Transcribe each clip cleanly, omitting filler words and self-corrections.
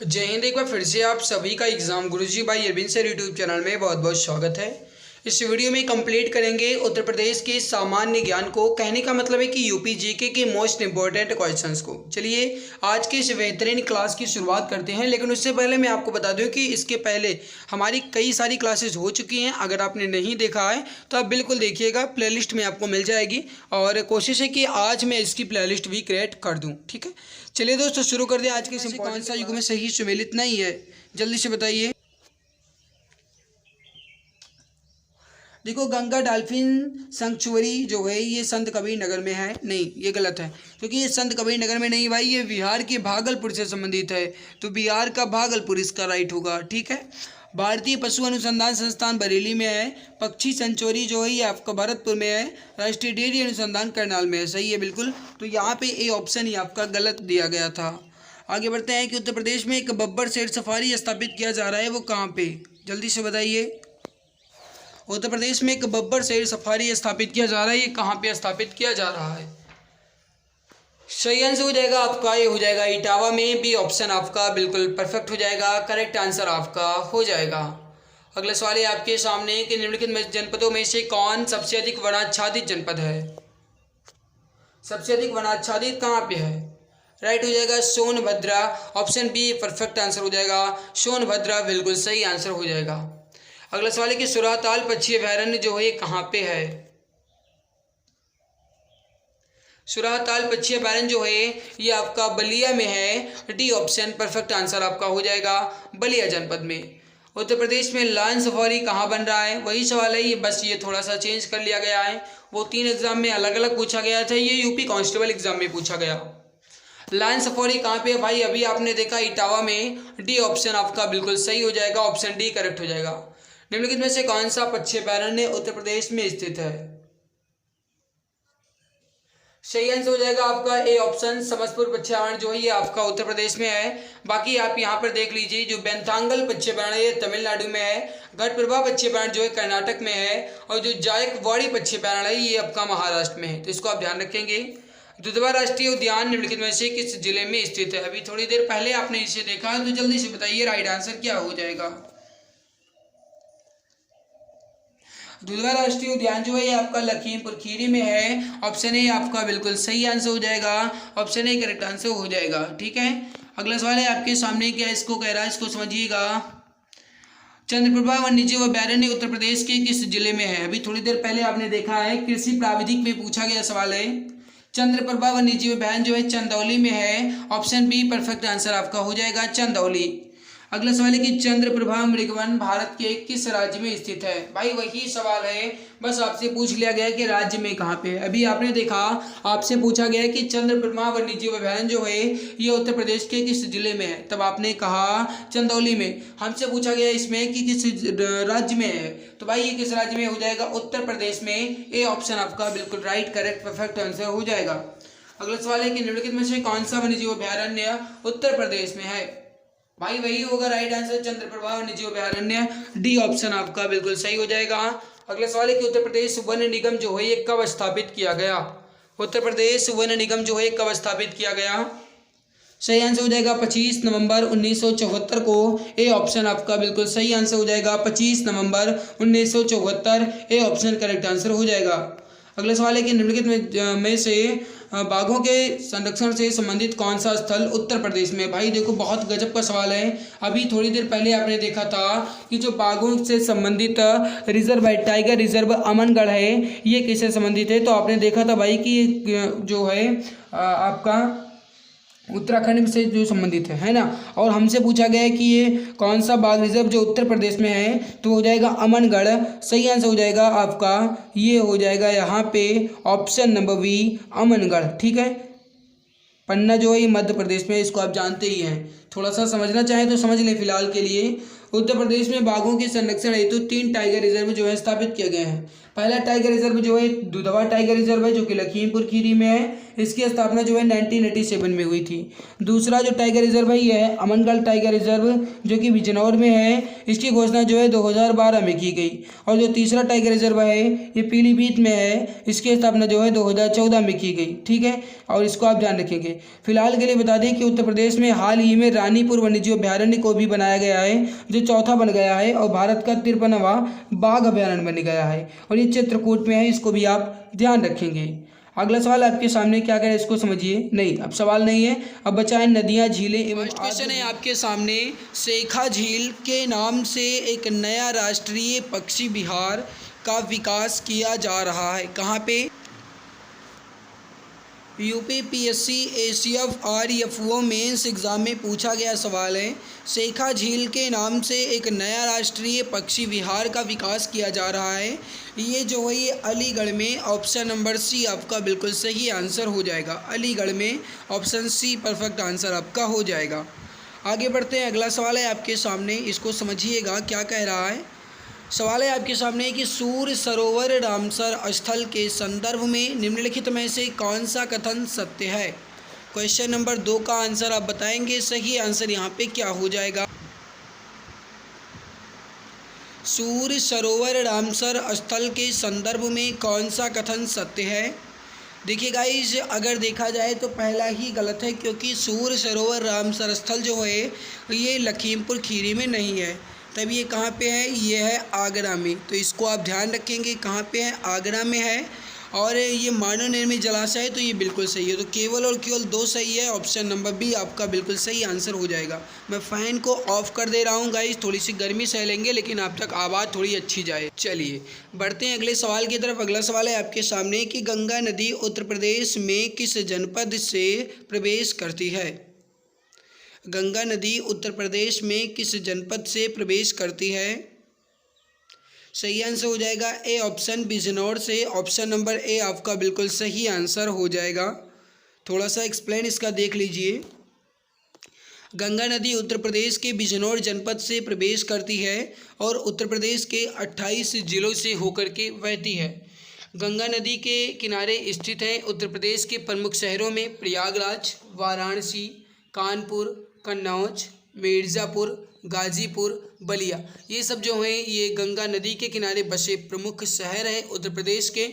जय हिंद। एक बार फिर से आप सभी का एग्जाम गुरुजी भाई अरविंद सर यूट्यूब चैनल में बहुत बहुत स्वागत है। इस वीडियो में कंप्लीट करेंगे उत्तर प्रदेश के सामान्य ज्ञान को। कहने का मतलब है कि यूपी जीके के मोस्ट इंपॉर्टेंट क्वेश्चंस को। चलिए आज के इस बेहतरीन क्लास की शुरुआत करते हैं, लेकिन उससे पहले मैं आपको बता दूं कि इसके पहले हमारी कई सारी क्लासेस हो चुकी हैं। अगर आपने नहीं देखा है तो आप बिल्कुल देखिएगा, प्लेलिस्ट में आपको मिल जाएगी और कोशिश है कि आज मैं इसकी प्लेलिस्ट भी क्रिएट कर दूँ। ठीक है, चलिए दोस्तों शुरू कर दें। आज के कौन सा युग में सही सुमेलित नहीं है, जल्दी से बताइए। देखो, गंगा डॉल्फिन सेंचुरी जो है ये संत कबीर नगर में है। नहीं, ये गलत है, क्योंकि ये संत कबीर नगर में नहीं भाई, ये बिहार के भागलपुर से संबंधित है। तो बिहार का भागलपुर इसका राइट होगा। ठीक है, भारतीय पशु अनुसंधान संस्थान बरेली में है। पक्षी सेंचुरी जो है ये आपका भरतपुर में है। राष्ट्रीय डेयरी अनुसंधान करनाल में है। सही है बिल्कुल। तो यहाँ पे ए ऑप्शन ही आपका गलत दिया गया था। आगे बढ़ते हैं कि उत्तर प्रदेश में एक बब्बर शेर सफारी स्थापित किया जा रहा है, वो कहाँ पे, जल्दी से बताइए। उत्तर प्रदेश में एक बब्बर शेर सफारी स्थापित किया जा रहा है, ये कहाँ पे स्थापित किया जा रहा है। सही आंसर हो जाएगा आपका, ये हो जाएगा इटावा में। बी ऑप्शन आपका बिल्कुल परफेक्ट हो जाएगा, करेक्ट आंसर आपका हो जाएगा। अगला सवाल है आपके सामने कि निम्नलिखित जनपदों में से कौन सबसे अधिक वनाच्छादित जनपद है। सबसे अधिक वनाच्छादित कहाँ पे है, राइट हो जाएगा Sonbhadra. Option be perfect answer हो जाएगा, सोनभद्रा बिल्कुल सही आंसर हो जाएगा। अगला सवाल है कि सुराताल पक्षी अभयारण्य जो है कहाँ पे है। सुराताल पक्षी अभयारण्य जो है ये आपका बलिया में है। डी ऑप्शन परफेक्ट आंसर आपका हो जाएगा, बलिया जनपद में। उत्तर प्रदेश में लायन सफारी कहाँ बन रहा है, वही सवाल है ये, बस ये थोड़ा सा चेंज कर लिया गया है। वो 3 एग्जाम में अलग अलग पूछा गया था, ये यूपी कांस्टेबल एग्जाम में पूछा गया। लायन सफारी कहाँ पे है भाई, अभी आपने देखा इटावा में। डी ऑप्शन आपका बिल्कुल सही हो जाएगा, ऑप्शन डी करेक्ट हो जाएगा। निम्नलिखित में से कौन सा पक्षी अभयारण्य उत्तर प्रदेश में स्थित है। सही आंसर हो जाएगा आपका ए ऑप्शन समस्तपुर पक्षी अभयारण्य जो है ये आपका उत्तर प्रदेश में है। बाकी आप यहाँ पर देख लीजिए, जो बेंतांगल पक्षी अभयारण्य ये तमिलनाडु में है। घटप्रभा पक्षी अभयारण्य जो है कर्नाटक में है, और जो जायकवाड़ी पक्षी अभयारण्य है ये आपका महाराष्ट्र में है। तो इसको आप ध्यान रखेंगे। दुधवा राष्ट्रीय उद्यान निम्नलिखित में से किस जिले में स्थित है। अभी थोड़ी देर पहले आपने इसे देखा, तो जल्दी से बताइए राइट आंसर क्या हो जाएगा। दुधवा राष्ट्रीय उद्यान जो है ये आपका लखीमपुर खीरी में है। ऑप्शन ए आपका बिल्कुल सही आंसर हो जाएगा, ऑप्शन ए करेक्ट आंसर हो जाएगा। ठीक है, अगला सवाल है आपके सामने, क्या इसको कह रहा है, इसको समझिएगा। चंद्रप्रभा वन्यजीव अभयारण्य उत्तर प्रदेश के किस जिले में है। अभी थोड़ी देर पहले आपने देखा है, कृषि प्राविधिक में पूछा गया सवाल है। चंद्रप्रभा वन्यजीव अभयारण्य जो है चंदौली में है। ऑप्शन बी परफेक्ट आंसर आपका हो जाएगा, चंदौली। अगला सवाल है कि चंद्रप्रभा मृगवन भारत के किस राज्य में स्थित है। भाई वही सवाल है, बस आपसे पूछ लिया गया कि राज्य में कहाँ पे है। अभी आपने देखा, आपसे पूछा गया कि चंद्रप्रभा वन्यजीव अभयारण्य जो है ये उत्तर प्रदेश के किस जिले में है, तब आपने कहा चंदौली में। हमसे पूछा गया इसमें कि किस राज्य में है, तो भाई ये किस राज्य में हो जाएगा, उत्तर प्रदेश में। ए ऑप्शन आपका बिल्कुल राइट करेक्ट परफेक्ट आंसर हो जाएगा। अगला सवाल है कि निम्नलिखित में से कौन सा वन्यजीव अभयारण्य उत्तर प्रदेश में है। भाई वही होगा राइट आंसर, चंद्रप्रभा वन्यजीव अभयारण्य। डी ऑप्शन आपका बिल्कुल सही हो जाएगा। अगला सवाल है कि उत्तर प्रदेश वन निगम जो है ये कब स्थापित किया गया। उत्तर प्रदेश वन निगम जो है कब स्थापित किया गया। सही आंसर हो जाएगा 25 नवंबर 1974 को। ए ऑप्शन आपका बिल्कुल सही आंसर हो जाएगा, 25 नवंबर 1974। ए ऑप्शन करेक्ट आंसर हो जाएगा। अगला सवाल है कि निम्नलिखित में से बाघों के संरक्षण से संबंधित कौन सा स्थल उत्तर प्रदेश में। भाई देखो, बहुत गजब का सवाल है। अभी थोड़ी देर पहले आपने देखा था कि जो बाघों से संबंधित रिजर्व है, टाइगर रिजर्व अमनगढ़ है, ये किससे संबंधित है। तो आपने देखा था भाई कि जो है आपका उत्तराखंड से जो संबंधित है ना। और हमसे पूछा गया है कि ये कौन सा बाघ रिजर्व जो उत्तर प्रदेश में है, तो हो जाएगा अमनगढ़। सही आंसर हो जाएगा आपका, ये हो जाएगा यहाँ पे ऑप्शन नंबर बी अमनगढ़। ठीक है, पन्ना जो है ये मध्य प्रदेश में, इसको आप जानते ही हैं। थोड़ा सा समझना चाहें तो समझ लें फिलहाल के लिए। उत्तर प्रदेश में बाघों के संरक्षण हेतु 3 टाइगर रिजर्व जो है स्थापित किए गए हैं। पहला टाइगर रिजर्व जो है दुधवा टाइगर रिजर्व है, जो कि लखीमपुर खीरी में है। इसकी स्थापना जो है 1987 में हुई थी। दूसरा जो टाइगर रिजर्व है ये है अमनगढ़ टाइगर रिजर्व, जो कि बिजनौर में है। इसकी घोषणा जो है 2012 में की गई। और जो तीसरा टाइगर रिजर्व है ये पीलीभीत में है। इसकी स्थापना जो है 2014 में की गई। ठीक है, और इसको आप ध्यान रखेंगे। फिलहाल के लिए बता दें कि उत्तर प्रदेश में हाल ही में रानीपुर वन्यजीव अभ्यारण्य को भी बनाया गया है, जो चौथा बन गया है और भारत का 53वां बाघ अभ्यारण्य बन गया है, और ये चित्रकूट में है। इसको भी आप ध्यान रखेंगे। अगला सवाल आपके सामने क्या करें, इसको समझिए। नहीं, अब सवाल नहीं है, अब बचा है नदियाँ, झीलें एवं। फर्स्ट क्वेश्चन है आपके सामने, शेखा झील के नाम से एक नया राष्ट्रीय पक्षी विहार का विकास किया जा रहा है। कहाँ पे? UPPSC ACF RFO mains exam में पूछा गया सवाल है। शेखा झील के नाम से एक नया राष्ट्रीय पक्षी विहार का विकास किया जा रहा है। ये जो है ये अलीगढ़ में, ऑप्शन नंबर सी आपका बिल्कुल सही आंसर हो जाएगा। अलीगढ़ में ऑप्शन सी परफेक्ट आंसर आपका हो जाएगा। आगे बढ़ते हैं, अगला सवाल है आपके सामने, इसको समझिएगा क्या कह रहा है। सवाल है आपके सामने कि सूर्य सरोवर रामसर स्थल के संदर्भ में निम्नलिखित में से कौन सा कथन सत्य है। क्वेश्चन नंबर 2 का आंसर आप बताएंगे। सही आंसर यहाँ पे क्या हो जाएगा? सूर्य सरोवर रामसर स्थल के संदर्भ में कौन सा कथन सत्य है? देखिए गाइस, अगर देखा जाए तो पहला ही गलत है, क्योंकि सूर्य सरोवर रामसर स्थल जो है ये लखीमपुर खीरी में नहीं है। तब ये कहाँ पे है? ये है आगरा में। तो इसको आप ध्यान रखेंगे, कहाँ पे है? आगरा में है। और ये मानव निर्मित जलाशय है, तो ये बिल्कुल सही है। तो केवल और केवल 2 सही है। ऑप्शन नंबर बी आपका बिल्कुल सही आंसर हो जाएगा। मैं फ़ैन को ऑफ कर दे रहा हूँ गाइस, थोड़ी सी गर्मी सह लेंगे, लेकिन आप तक आवाज़ थोड़ी अच्छी जाए। चलिए बढ़ते हैं अगले सवाल की तरफ। अगला सवाल है आपके सामने कि गंगा नदी उत्तर प्रदेश में किस जनपद से प्रवेश करती है। गंगा नदी उत्तर प्रदेश में किस जनपद से प्रवेश करती है? सही आंसर हो जाएगा ए ऑप्शन, बिजनौर से। ऑप्शन नंबर ए आपका बिल्कुल सही आंसर हो जाएगा। थोड़ा सा एक्सप्लेन इसका देख लीजिए। गंगा नदी उत्तर प्रदेश के बिजनौर जनपद से प्रवेश करती है और उत्तर प्रदेश के 28 जिलों से होकर के बहती है। गंगा नदी के किनारे स्थित है उत्तर प्रदेश के प्रमुख शहरों में प्रयागराज, वाराणसी, कानपुर, कन्नौज, मिर्ज़ापुर, गाजीपुर, बलिया। ये सब जो हैं ये गंगा नदी के किनारे बसे प्रमुख शहर हैं उत्तर प्रदेश के।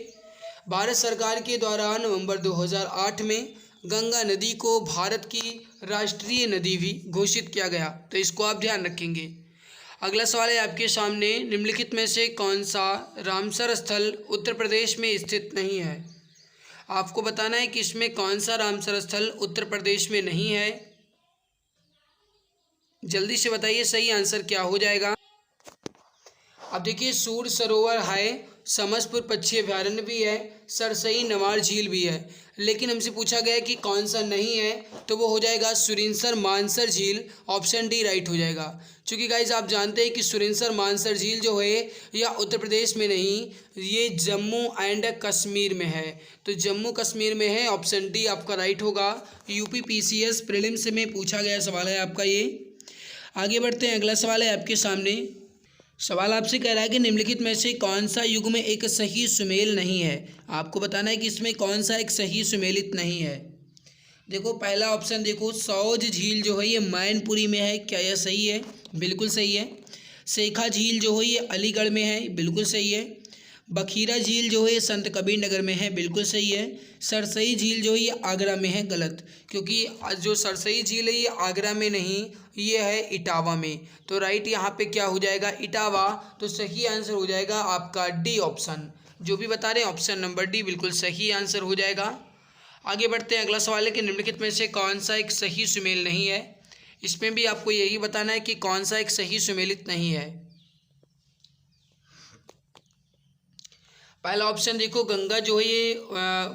भारत सरकार के द्वारा नवंबर 2008 में गंगा नदी को भारत की राष्ट्रीय नदी भी घोषित किया गया। तो इसको आप ध्यान रखेंगे। अगला सवाल है आपके सामने, निम्नलिखित में से कौन सा रामसर स्थल उत्तर प्रदेश में स्थित नहीं है। आपको बताना है कि इसमें कौन सा रामसर स्थल उत्तर प्रदेश में नहीं है। जल्दी से बताइए सही आंसर क्या हो जाएगा। अब देखिए, सूर्य सरोवर है, समसपुर पक्षी अभ्यारण्य भी है, सरसई नवार झील भी है, लेकिन हमसे पूछा गया कि कौन सा नहीं है, तो वो हो जाएगा सुरिनसर मानसर झील। ऑप्शन डी राइट हो जाएगा। क्योंकि गाइज आप जानते हैं कि सुरिनसर मानसर झील जो है यह उत्तर प्रदेश में नहीं, ये जम्मू एंड कश्मीर में है। तो जम्मू कश्मीर में है। ऑप्शन डी आपका राइट होगा। यूपीपीसीएस प्रीलिम्स में पूछा गया सवाल है आपका ये। आगे बढ़ते हैं, अगला सवाल है आपके सामने। सवाल आपसे कह रहा है कि निम्नलिखित में से कौन सा युग में एक सही सुमेल नहीं है। आपको बताना है कि इसमें कौन सा एक सही सुमेलित नहीं है। देखो पहला ऑप्शन देखो, सौज झील जो है ये मैनपुरी में है। क्या यह सही है? बिल्कुल सही है। शेखा झील जो है ये अलीगढ़ में है। बिल्कुल सही है। बखीरा झील जो है ये संत कबीर नगर में है। बिल्कुल सही है। सरसई झील जो है ये आगरा में है। गलत, क्योंकि जो सरसई झील है ये आगरा में नहीं, ये है इटावा में। तो राइट यहाँ पे क्या हो जाएगा? इटावा। तो सही आंसर हो जाएगा आपका डी ऑप्शन। जो भी बता रहे हैं ऑप्शन नंबर डी बिल्कुल सही आंसर हो जाएगा। आगे बढ़ते हैं, अगला सवाल है कि निम्नलिखित में से कौन सा एक सही सुमेल नहीं है। इसमें भी आपको यही बताना है कि कौन सा एक सही सुमेलित नहीं है। पहला ऑप्शन देखो, गंगा जो है ये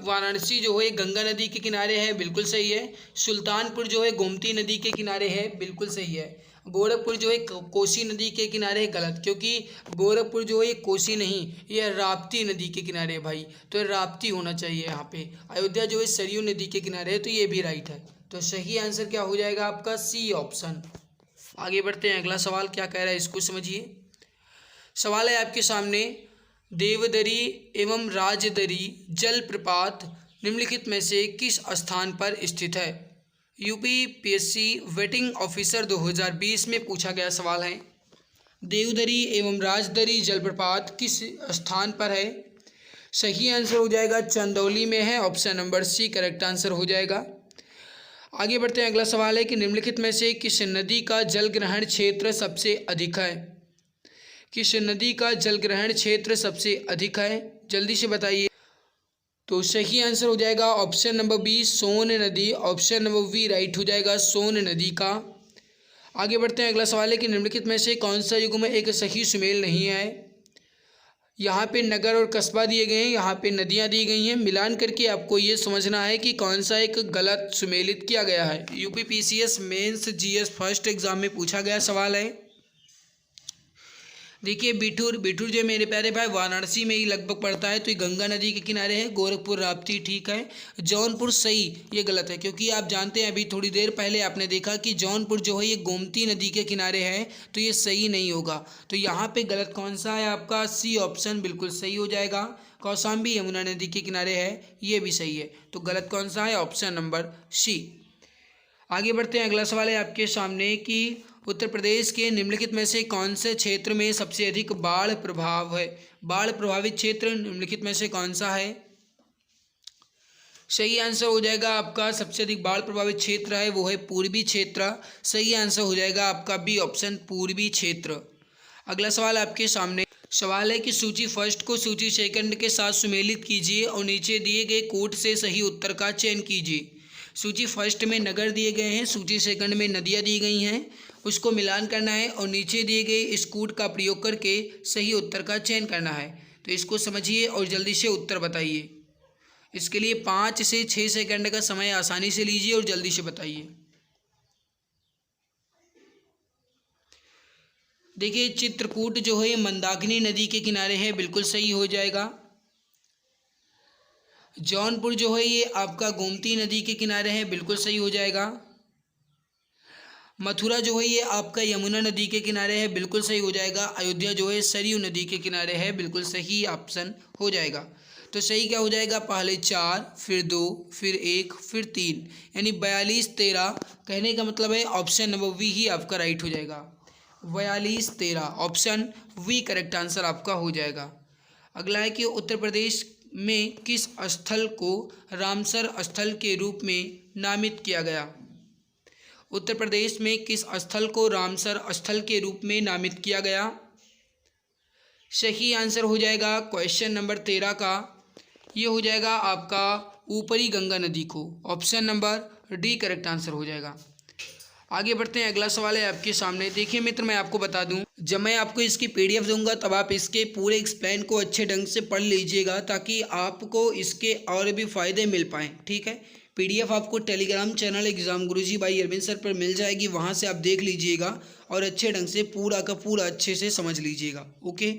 वाराणसी जो है गंगा नदी के किनारे है। बिल्कुल सही है। सुल्तानपुर जो है गोमती नदी के किनारे है। बिल्कुल सही है। गोरखपुर जो है कोसी नदी के किनारे है। गलत, क्योंकि गोरखपुर जो है कोसी नहीं, ये राप्ती नदी के किनारे है भाई। तो राप्ती होना चाहिए यहाँ पे। अयोध्या जो है सरयू नदी के किनारे है। तो ये भी राइट है। तो सही आंसर क्या हो जाएगा आपका? C option. आगे बढ़ते हैं, अगला सवाल क्या कह रहा है इसको समझिए। सवाल है आपके सामने, देवदरी एवं राजदरी जलप्रपात निम्नलिखित में से किस स्थान पर स्थित है? यूपीपीएससी वेटिंग ऑफिसर 2020 में पूछा गया सवाल है। देवदरी एवं राजदरी जलप्रपात किस स्थान पर है? सही आंसर हो जाएगा चंदौली में है, option number C correct answer हो जाएगा। आगे बढ़ते हैं, अगला सवाल है कि निम्नलिखित में से किस नदी का जलग्रहण क्षेत्र सबसे अधिक है? किस नदी का जलग्रहण क्षेत्र सबसे अधिक है, जल्दी से बताइए। तो सही आंसर हो जाएगा ऑप्शन नंबर बी सोन नदी, ऑप्शन नंबर बी राइट हो जाएगा सोन नदी का। आगे बढ़ते हैं, अगला सवाल है कि निम्नलिखित में से कौन सा युग्म एक सही सुमेल नहीं है? यहाँ पे नगर और कस्बा दिए गए हैं, यहाँ पे नदियाँ दी गई हैं, मिलान करके आपको ये समझना है कि कौन सा एक गलत सुमेलित किया गया है। UPPCS mains GS first exam में पूछा गया सवाल है। देखिए बिठूर जो मेरे प्यारे भाई वाराणसी में ही लगभग पड़ता है, तो ये गंगा नदी के किनारे है। गोरखपुर राप्ती ठीक है, जौनपुर सही, ये गलत है क्योंकि आप जानते हैं अभी थोड़ी देर पहले आपने देखा कि जौनपुर जो है ये गोमती नदी के किनारे है, तो ये सही नहीं होगा। तो यहाँ पे गलत कौन सा है आपका? सी ऑप्शन बिल्कुल सही हो जाएगा। कौशाम्बी यमुना नदी के किनारे है, ये भी सही है। तो गलत कौन सा है? Option number C. आगे बढ़ते हैं, अगला सवाल है आपके सामने कि उत्तर प्रदेश के निम्नलिखित में से कौन से क्षेत्र में सबसे अधिक बाढ़ प्रभाव है? बाढ़ प्रभावित क्षेत्र निम्नलिखित में से कौन सा है? सही आंसर हो जाएगा आपका सबसे अधिक बाढ़ प्रभावित क्षेत्र है वो है पूर्वी क्षेत्र। सही आंसर हो जाएगा आपका बी ऑप्शन पूर्वी क्षेत्र। अगला सवाल आपके सामने सवाल है कि सूची फर्स्ट को सूची सेकंड के साथ सुमेलित कीजिए और नीचे दिए गए कोट से सही उत्तर का चयन कीजिए। सूची फर्स्ट में नगर दिए गए हैं, सूची सेकंड में नदियाँ दी गई हैं, उसको मिलान करना है और नीचे दिए गए इस कूट का प्रयोग करके सही उत्तर का चयन करना है। तो इसको समझिए और जल्दी से उत्तर बताइए। इसके लिए 5 से 6 सेकंड का समय आसानी से लीजिए और जल्दी से बताइए। देखिए चित्रकूट जो है मंदाकिनी नदी के किनारे है, बिल्कुल सही हो जाएगा। जौनपुर जो है ये आपका गोमती नदी के किनारे है, बिल्कुल सही हो जाएगा। मथुरा जो है ये आपका यमुना नदी के किनारे है, बिल्कुल सही हो जाएगा। अयोध्या जो है सरयू नदी के किनारे है, बिल्कुल सही ऑप्शन हो जाएगा। तो सही क्या हो जाएगा? पहले 4 फिर 2 फिर 1 फिर 3 यानी 42 13। कहने का मतलब है ऑप्शन नंबर वी ही आपका राइट हो जाएगा। 42 13 ऑप्शन वी करेक्ट आंसर आपका हो जाएगा। अगला है कि उत्तर प्रदेश में किस स्थल को रामसर स्थल के रूप में नामित किया गया? उत्तर प्रदेश में किस स्थल को रामसर स्थल के रूप में नामित किया गया? सही आंसर हो जाएगा क्वेश्चन नंबर 13 का, ये हो जाएगा आपका ऊपरी गंगा नदी को। Option number D correct answer हो जाएगा। आगे बढ़ते हैं, अगला सवाल है आपके सामने। देखिए मित्र, मैं आपको बता दूं, जब मैं आपको इसकी पीडीएफ दूंगा तब आप इसके पूरे एक्सप्लेन को अच्छे ढंग से पढ़ लीजिएगा ताकि आपको इसके और भी फ़ायदे मिल पाएँ। ठीक है, पीडीएफ आपको टेलीग्राम चैनल एग्जाम गुरुजी भाई अरविंद सर पर मिल जाएगी, वहाँ से आप देख लीजिएगा और अच्छे ढंग से पूरा का पूरा अच्छे से समझ लीजिएगा। ओके,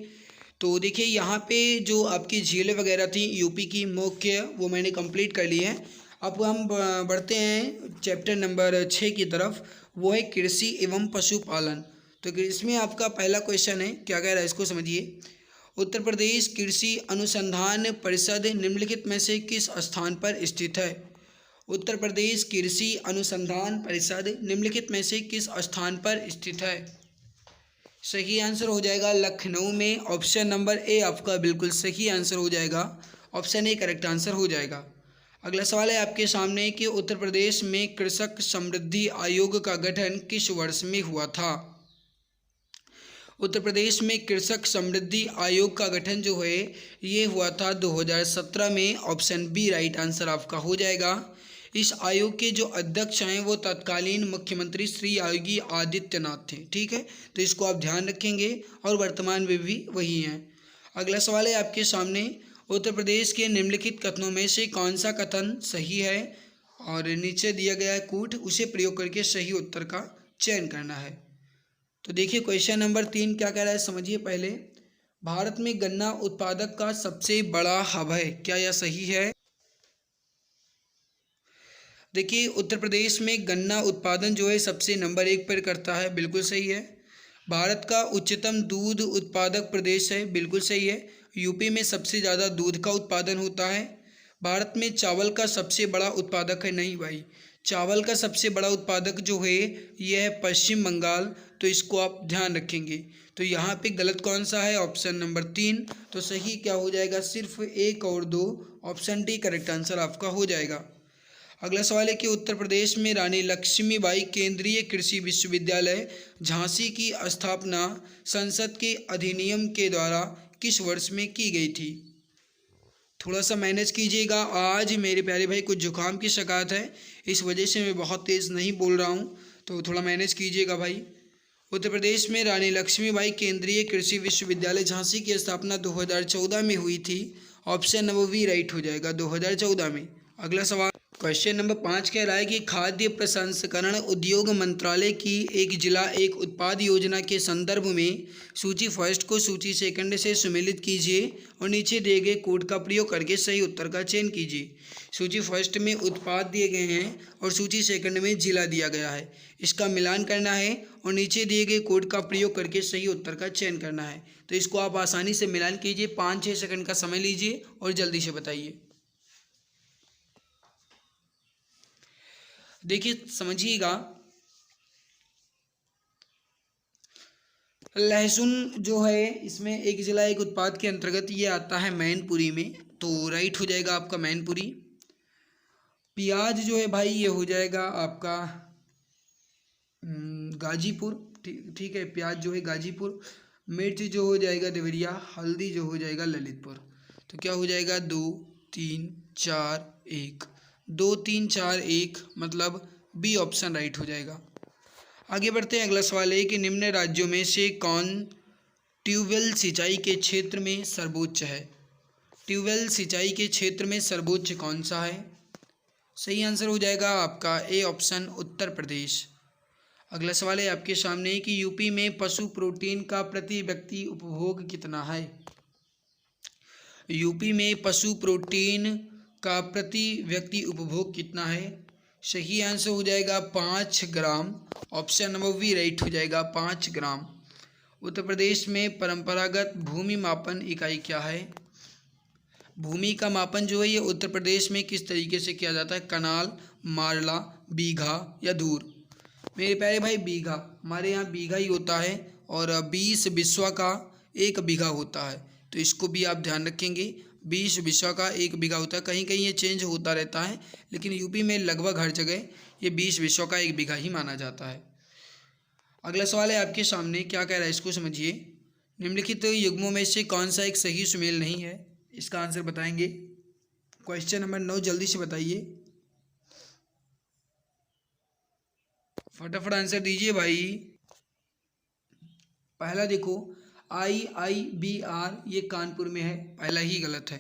तो देखिए यहाँ पे जो आपकी झीलें वगैरह थी यूपी की मुख्य, वो मैंने कंप्लीट कर ली है। अब हम बढ़ते हैं चैप्टर नंबर 6 की तरफ, वो है कृषि एवं पशुपालन। तो इसमें आपका पहला क्वेश्चन है, क्या कह रहा है इसको समझिए। उत्तर प्रदेश कृषि अनुसंधान परिषद निम्नलिखित में से किस स्थान पर स्थित है? उत्तर प्रदेश कृषि अनुसंधान परिषद निम्नलिखित में से किस स्थान पर स्थित है? सही आंसर हो जाएगा लखनऊ में। ऑप्शन नंबर ए आपका बिल्कुल सही आंसर हो जाएगा। ऑप्शन ए करेक्ट आंसर हो जाएगा। अगला सवाल है आपके सामने कि उत्तर प्रदेश में कृषक समृद्धि आयोग का गठन किस वर्ष में हुआ था? उत्तर प्रदेश में कृषक समृद्धि आयोग का गठन जो है ये हुआ था 2017 में। ऑप्शन बी राइट आंसर आपका हो जाएगा। इस आयोग के जो अध्यक्ष हैं वो तत्कालीन मुख्यमंत्री श्री योगी आदित्यनाथ थे। ठीक है, तो इसको आप ध्यान रखेंगे और वर्तमान में भी वही हैं। अगला सवाल है आपके सामने, उत्तर प्रदेश के निम्नलिखित कथनों में से कौन सा कथन सही है? और नीचे दिया गया है कूट, उसे प्रयोग करके सही उत्तर का चयन करना है। तो देखिए क्वेश्चन नंबर 3 क्या कह रहा है समझिए पहले। भारत में गन्ना उत्पादक का सबसे बड़ा हब है, क्या यह सही है? देखिए उत्तर प्रदेश में गन्ना उत्पादन जो है सबसे नंबर 1 पर करता है, बिल्कुल सही है। भारत का उच्चतम दूध उत्पादक प्रदेश है, बिल्कुल सही है। यूपी में सबसे ज़्यादा दूध का उत्पादन होता है। भारत में चावल का सबसे बड़ा उत्पादक है, नहीं भाई, चावल का सबसे बड़ा उत्पादक जो है यह है पश्चिम बंगाल, तो इसको आप ध्यान रखेंगे। तो यहाँ पे गलत कौन सा है? Option number 3। तो सही क्या हो जाएगा? सिर्फ 1 और 2, ऑप्शन डी करेक्ट आंसर आपका हो जाएगा। अगला सवाल है कि उत्तर प्रदेश में रानी लक्ष्मीबाई केंद्रीय कृषि विश्वविद्यालय झांसी की स्थापना संसद के अधिनियम के द्वारा किस वर्ष में की गई थी? थोड़ा सा मैनेज कीजिएगा, आज मेरे प्यारे भाई कुछ जुकाम की शिकायत है, इस वजह से मैं बहुत तेज़ नहीं बोल रहा हूँ, तो थोड़ा मैनेज कीजिएगा भाई। उत्तर प्रदेश में रानी लक्ष्मीबाई केंद्रीय कृषि विश्वविद्यालय झांसी की स्थापना 2014 में हुई थी। ऑप्शन नंबर बी राइट हो जाएगा, 2014 में। अगला सवाल क्वेश्चन नंबर 5 कह रहा है कि खाद्य प्रसंस्करण उद्योग मंत्रालय की एक जिला एक उत्पाद योजना के संदर्भ में सूची फर्स्ट को सूची सेकंड से सुमेलित कीजिए और नीचे दिए गए कोड का प्रयोग करके सही उत्तर का चयन कीजिए। सूची फर्स्ट में उत्पाद दिए गए हैं और सूची सेकंड में जिला दिया गया है, इसका मिलान करना है और नीचे दिए गए कोड का प्रयोग करके सही उत्तर का चयन करना है। तो इसको आप आसानी से मिलान कीजिए, 5-6 सेकंड का समय लीजिए और जल्दी से बताइए। देखिए समझिएगा, लहसुन जो है इसमें एक जिला एक उत्पाद के अंतर्गत ये आता है मैनपुरी में, तो राइट हो जाएगा आपका मैनपुरी। प्याज जो है भाई ये हो जाएगा आपका गाजीपुर, ठीक है, प्याज जो है गाजीपुर। मिर्च जो हो जाएगा देवरिया, हल्दी जो हो जाएगा ललितपुर। तो क्या हो जाएगा 2 3 4 1, 2 3 4 1, मतलब बी ऑप्शन राइट हो जाएगा। आगे बढ़ते हैं। अगला सवाल है कि निम्न राज्यों में से कौन ट्यूबवेल सिंचाई के क्षेत्र में सर्वोच्च है? ट्यूबवेल सिंचाई के क्षेत्र में सर्वोच्च कौन सा है? सही आंसर हो जाएगा आपका ए ऑप्शन उत्तर प्रदेश। अगला सवाल है आपके सामने कि यूपी में पशु प्रोटीन का प्रति व्यक्ति उपभोग कितना है? यूपी में पशु प्रोटीन का प्रति व्यक्ति उपभोग कितना है? सही आंसर हो जाएगा 5 ग्राम। ऑप्शन नंबर बी राइट हो जाएगा 5 ग्राम। उत्तर प्रदेश में परंपरागत भूमि मापन इकाई क्या है? भूमि का मापन जो है ये उत्तर प्रदेश में किस तरीके से किया जाता है? कनाल, मारला, बीघा या दूर? मेरे प्यारे भाई बीघा, हमारे यहाँ बीघा ही होता है और 20 बिस्वा का 1 बीघा होता है, तो इसको भी आप ध्यान रखेंगे। 20 बिस्वा का 1 बीघा होता है, कहीं कहीं ये चेंज होता रहता है, लेकिन यूपी में लगभग हर जगह ये 20 बिस्वा का 1 बीघा ही माना जाता है। अगला सवाल है आपके सामने, क्या कह रहा है इसको समझिए। निम्नलिखित युग्मों में से कौन सा एक सही सुमेल नहीं है? इसका आंसर बताएंगे। क्वेश्चन नंबर 9 जल्दी से बताइए, फटाफट आंसर दीजिए भाई। पहला देखो IIBR ये कानपुर में है, पहला ही गलत है।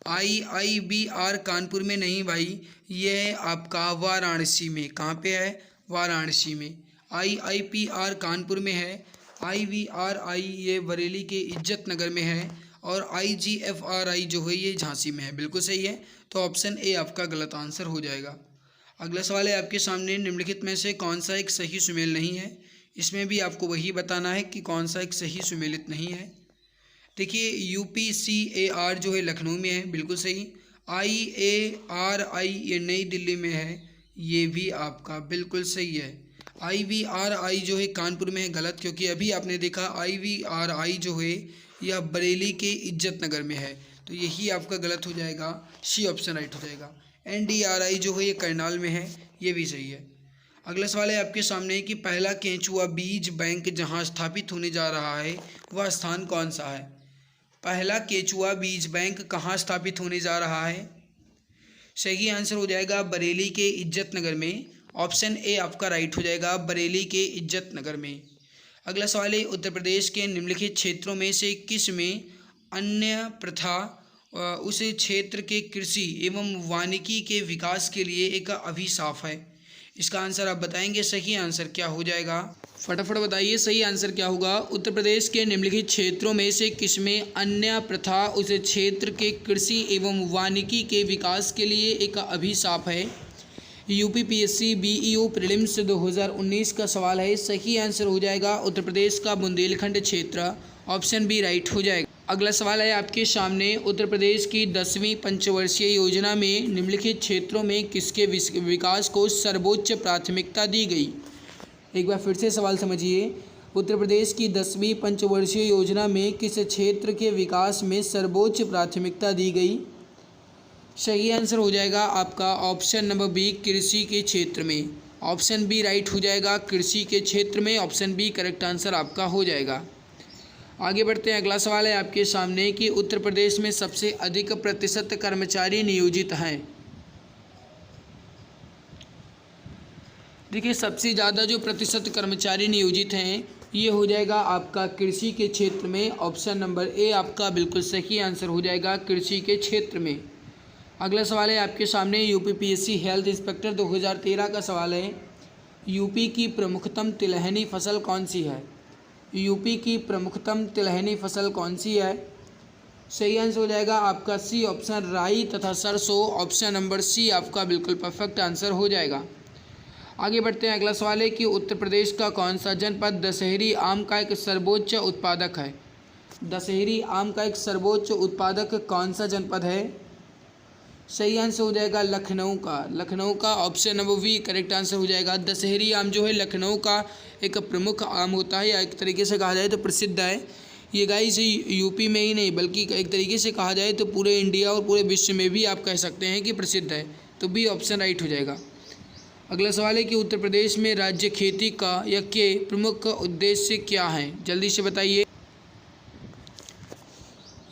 IIBR कानपुर में नहीं भाई, ये है आपका वाराणसी में। कहाँ पे है? वाराणसी में। IIPR कानपुर में है, IVRI ये बरेली के इज्जत नगर में है और IGFRI जो है ये झांसी में है। बिल्कुल सही है, तो ऑप्शन ए आपका गलत आंसर हो जाएगा। अगला सवाल है आपके सामने, निम्नलिखित में से कौन सा एक सही सुमेल नहीं है? इसमें भी आपको वही बताना है कि कौन सा एक सही सुमेलित नहीं है। देखिए UPCAR जो है लखनऊ में है, बिल्कुल सही। IARI ये नई दिल्ली में है, ये भी आपका बिल्कुल सही है। IVRI जो है कानपुर में है, गलत, क्योंकि अभी आपने देखा IVRI जो है यह बरेली के इज्जत नगर में है, तो यही आपका गलत हो जाएगा, सी ऑप्शन राइट हो जाएगा। NDRI जो है ये करनाल में है, ये भी सही है। अगला सवाल है आपके सामने कि पहला केंचुआ बीज बैंक जहां स्थापित होने जा रहा है वह स्थान कौन सा है? पहला केंचुआ बीज बैंक कहाँ स्थापित होने जा रहा है? सही आंसर हो जाएगा बरेली के इज्जत नगर में। ऑप्शन ए आपका राइट हो जाएगा, बरेली के इज्जत नगर में। अगला सवाल है उत्तर प्रदेश के निम्नलिखित क्षेत्रों में से किस में अन्य प्रथा उस क्षेत्र के कृषि एवं वानिकी के विकास के लिए एक अभिशाप है? इसका आंसर आप बताएंगे। सही आंसर क्या हो जाएगा? फटाफट बताइए, सही आंसर क्या होगा? उत्तर प्रदेश के निम्नलिखित क्षेत्रों में से किसमें अन्य प्रथा उस क्षेत्र के कृषि एवं वानिकी के विकास के लिए एक अभिशाप है? यूपीपीएससी बीईओ प्रीलिम्स 2019 का सवाल है। सही आंसर हो जाएगा उत्तर प्रदेश का बुंदेलखंड क्षेत्र, ऑप्शन बी राइट हो जाएगा। अगला सवाल है आपके सामने, उत्तर प्रदेश की 10वीं पंचवर्षीय योजना में निम्नलिखित क्षेत्रों में किसके विकास को सर्वोच्च प्राथमिकता दी गई। एक बार फिर से सवाल समझिए, उत्तर प्रदेश की 10वीं पंचवर्षीय योजना में किस क्षेत्र के विकास में सर्वोच्च प्राथमिकता दी गई। सही आंसर हो जाएगा आपका ऑप्शन नंबर बी, कृषि के क्षेत्र में, ऑप्शन बी राइट हो जाएगा, कृषि के क्षेत्र में, ऑप्शन बी करेक्ट आंसर आपका हो जाएगा। आगे बढ़ते हैं। अगला सवाल है आपके सामने कि उत्तर प्रदेश में सबसे अधिक प्रतिशत कर्मचारी नियोजित हैं। देखिए सबसे ज़्यादा जो प्रतिशत कर्मचारी नियोजित हैं ये हो जाएगा आपका कृषि के क्षेत्र में, ऑप्शन नंबर ए आपका बिल्कुल सही आंसर हो जाएगा, कृषि के क्षेत्र में। अगला सवाल है आपके सामने, यूपीपीएससी हेल्थ इंस्पेक्टर 2013 का सवाल है। यूपी की प्रमुखतम तिलहनी फसल कौन सी है। यूपी की प्रमुखतम तिलहनी फसल कौन सी है। सही आंसर हो जाएगा आपका सी ऑप्शन, राई तथा सरसों, ऑप्शन नंबर सी आपका बिल्कुल परफेक्ट आंसर हो जाएगा। आगे बढ़ते हैं। अगला सवाल है कि उत्तर प्रदेश का कौन सा जनपद दशहरी आम का एक सर्वोच्च उत्पादक है। दशहरी आम का एक सर्वोच्च उत्पादक कौन सा जनपद है। सही आंसर हो जाएगा लखनऊ का, लखनऊ का, option number B correct answer हो जाएगा। दशहरी आम जो है लखनऊ का एक प्रमुख आम होता है, या एक तरीके से कहा जाए तो प्रसिद्ध है। ये गाइस यूपी में ही नहीं बल्कि एक तरीके से कहा जाए तो पूरे इंडिया और पूरे विश्व में भी आप कह सकते हैं कि प्रसिद्ध है, तो बी ऑप्शन राइट हो जाएगा। अगला सवाल है कि उत्तर प्रदेश में राज्य खेती का या के प्रमुख उद्देश्य क्या हैं, जल्दी से बताइए।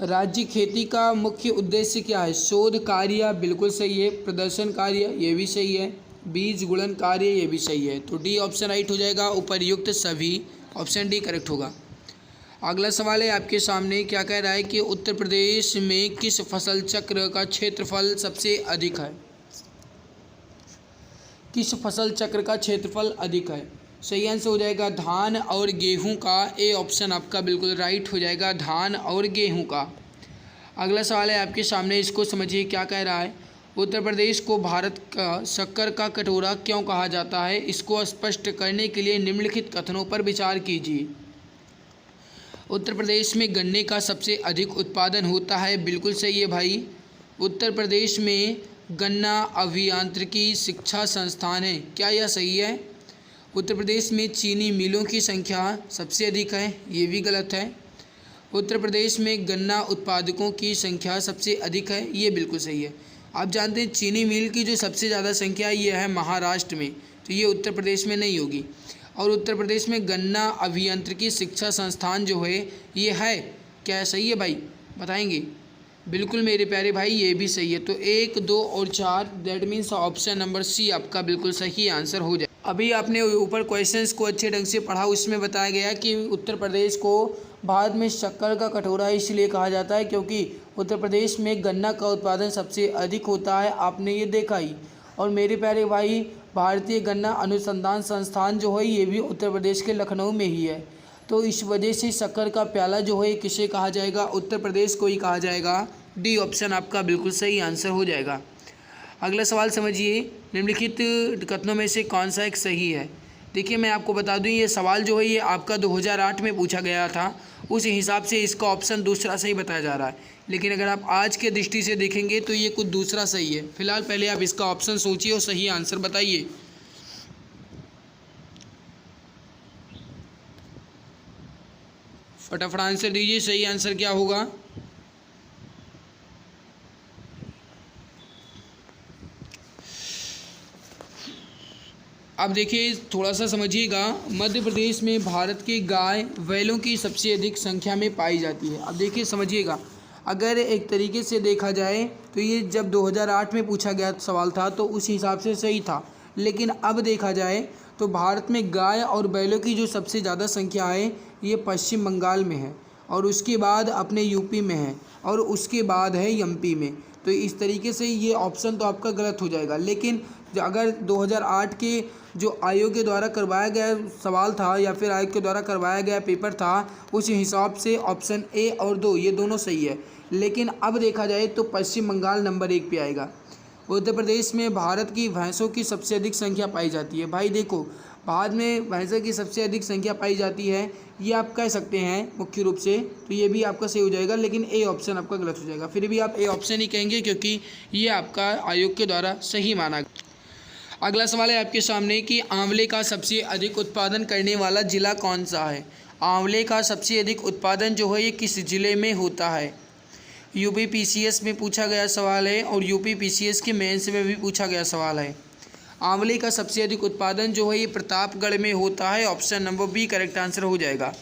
राज्य खेती का मुख्य उद्देश्य क्या है। शोध कार्य बिल्कुल सही है, प्रदर्शन कार्य ये भी सही है, बीज गुणन कार्य ये भी सही है, तो डी ऑप्शन राइट हो जाएगा, उपर्युक्त सभी, ऑप्शन डी करेक्ट होगा। अगला सवाल है आपके सामने, क्या कह रहा है कि उत्तर प्रदेश में किस फसल चक्र का क्षेत्रफल सबसे अधिक है। किस फसल चक्र का क्षेत्रफल अधिक है। सही आंसर हो जाएगा धान और गेहूं का, ए ऑप्शन आपका बिल्कुल राइट हो जाएगा, धान और गेहूं का। अगला सवाल है आपके सामने, इसको समझिए क्या कह रहा है। उत्तर प्रदेश को भारत का शक्कर का कटोरा क्यों कहा जाता है, इसको स्पष्ट करने के लिए निम्नलिखित कथनों पर विचार कीजिए। उत्तर प्रदेश में गन्ने का सबसे अधिक उत्पादन होता है, बिल्कुल सही है भाई। उत्तर प्रदेश में गन्ना अभियांत्रिकी शिक्षा संस्थान है, क्या यह सही है। उत्तर प्रदेश में चीनी मिलों की संख्या सबसे अधिक है, ये भी गलत है। उत्तर प्रदेश में गन्ना उत्पादकों की संख्या सबसे अधिक है, ये बिल्कुल सही है। आप जानते हैं चीनी मिल की जो सबसे ज़्यादा संख्या ये है महाराष्ट्र में, तो ये उत्तर प्रदेश में नहीं होगी। और उत्तर प्रदेश में गन्ना अभियांत्रिकी शिक्षा संस्थान जो है ये है, क्या सही है भाई, बताएंगे। बिल्कुल मेरे प्यारे भाई ये भी सही है, तो 1, 2 और 4 that means option number C आपका बिल्कुल सही आंसर हो जाए। अभी आपने ऊपर क्वेश्चंस को अच्छे ढंग से पढ़ा, उसमें बताया गया कि उत्तर प्रदेश को भारत में शक्कर का कटोरा इसलिए कहा जाता है क्योंकि उत्तर प्रदेश में गन्ना का उत्पादन सबसे अधिक होता है, आपने ये देखा ही। और मेरे प्यारे भाई भारतीय गन्ना अनुसंधान संस्थान जो है ये भी उत्तर प्रदेश के लखनऊ में ही है, तो इस वजह से शक्कर का प्याला जो है किसे कहा जाएगा, उत्तर प्रदेश को ही कहा जाएगा। डी ऑप्शन आपका बिल्कुल सही आंसर हो जाएगा। अगला सवाल समझिए, निम्नलिखित कथनों में से कौन सा एक सही है। देखिए मैं आपको बता दूं ये सवाल जो है ये आपका 2008 में पूछा गया था, उस हिसाब से इसका ऑप्शन दूसरा सही बताया जा रहा है, लेकिन अगर आप आज के दृष्टि से देखेंगे तो ये कुछ दूसरा सही है। फिलहाल पहले आप इसका ऑप्शन सोचिए और सही आंसर बताइए। फटाफट आंसर दीजिए, सही आंसर क्या होगा। अब देखिए थोड़ा सा समझिएगा, मध्य प्रदेश में भारत की गाय बैलों की सबसे अधिक संख्या में पाई जाती है। अब देखिए समझिएगा, अगर एक तरीके से देखा जाए तो ये जब 2008 में पूछा गया सवाल था तो उस हिसाब से सही था, लेकिन अब देखा जाए तो भारत में गाय और बैलों की जो सबसे ज़्यादा संख्या है ये पश्चिम बंगाल में है, और उसके बाद अपने यूपी में है, और उसके बाद है एमपी में। तो इस तरीके से ये ऑप्शन तो आपका गलत हो जाएगा। लेकिन अगर 2008 के जो आयोग के द्वारा करवाया गया सवाल था या फिर आयोग के द्वारा करवाया गया पेपर था, उस हिसाब से ऑप्शन ए और 2 ये दोनों सही है। लेकिन अब देखा जाए तो पश्चिम बंगाल नंबर 1 पे आएगा। उत्तर प्रदेश में भारत की भैंसों की सबसे अधिक संख्या पाई जाती है। भाई देखो, भारत में भैंसों की सबसे अधिक संख्या पाई जाती है, ये आप कह सकते हैं मुख्य रूप से, तो ये भी आपका सही हो जाएगा, लेकिन ए ऑप्शन आपका गलत हो जाएगा। फिर भी आप ए ऑप्शन ही कहेंगे क्योंकि ये आपका आयोग के द्वारा सही माना गया। अगला सवाल है आपके सामने कि आंवले का सबसे अधिक उत्पादन करने वाला जिला कौन सा है। आंवले का सबसे अधिक उत्पादन जो है ये किस जिले में होता है। यूपी पीसीएस में पूछा गया सवाल है और यूपी पीसीएस के मेंस में भी पूछा गया सवाल है। आंवले का सबसे अधिक उत्पादन जो है ये प्रतापगढ़ में होता है। Option number B correct answer हो जाएगा।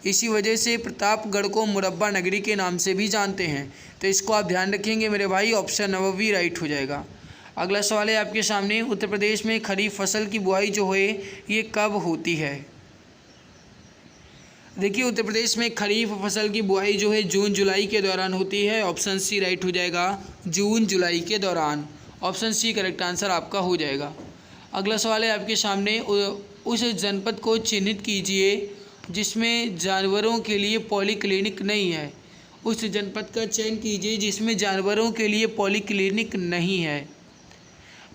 इसी वजह से प्रतापगढ़ को मुरब्बा नगरी के नाम से भी जानते हैं, तो इसको आप ध्यान रखेंगे मेरे भाई। ऑप्शन नंबर बी राइट हो जाएगा। अगला सवाल है आपके सामने, उत्तर प्रदेश में खरीफ फसल की बुआई जो है ये कब होती है। देखिए, उत्तर प्रदेश में खरीफ फसल की बुआई जो है जून जुलाई के दौरान होती है। ऑप्शन सी राइट हो जाएगा, जून जुलाई के दौरान। ऑप्शन सी करेक्ट आंसर आपका हो जाएगा। अगला सवाल है आपके सामने, उस जनपद को चिन्हित कीजिए जिसमें जानवरों के लिए पॉलीक्लिनिक नहीं है। उस जनपद का चयन कीजिए जिसमें जानवरों के लिए पॉलीक्लिनिक नहीं है।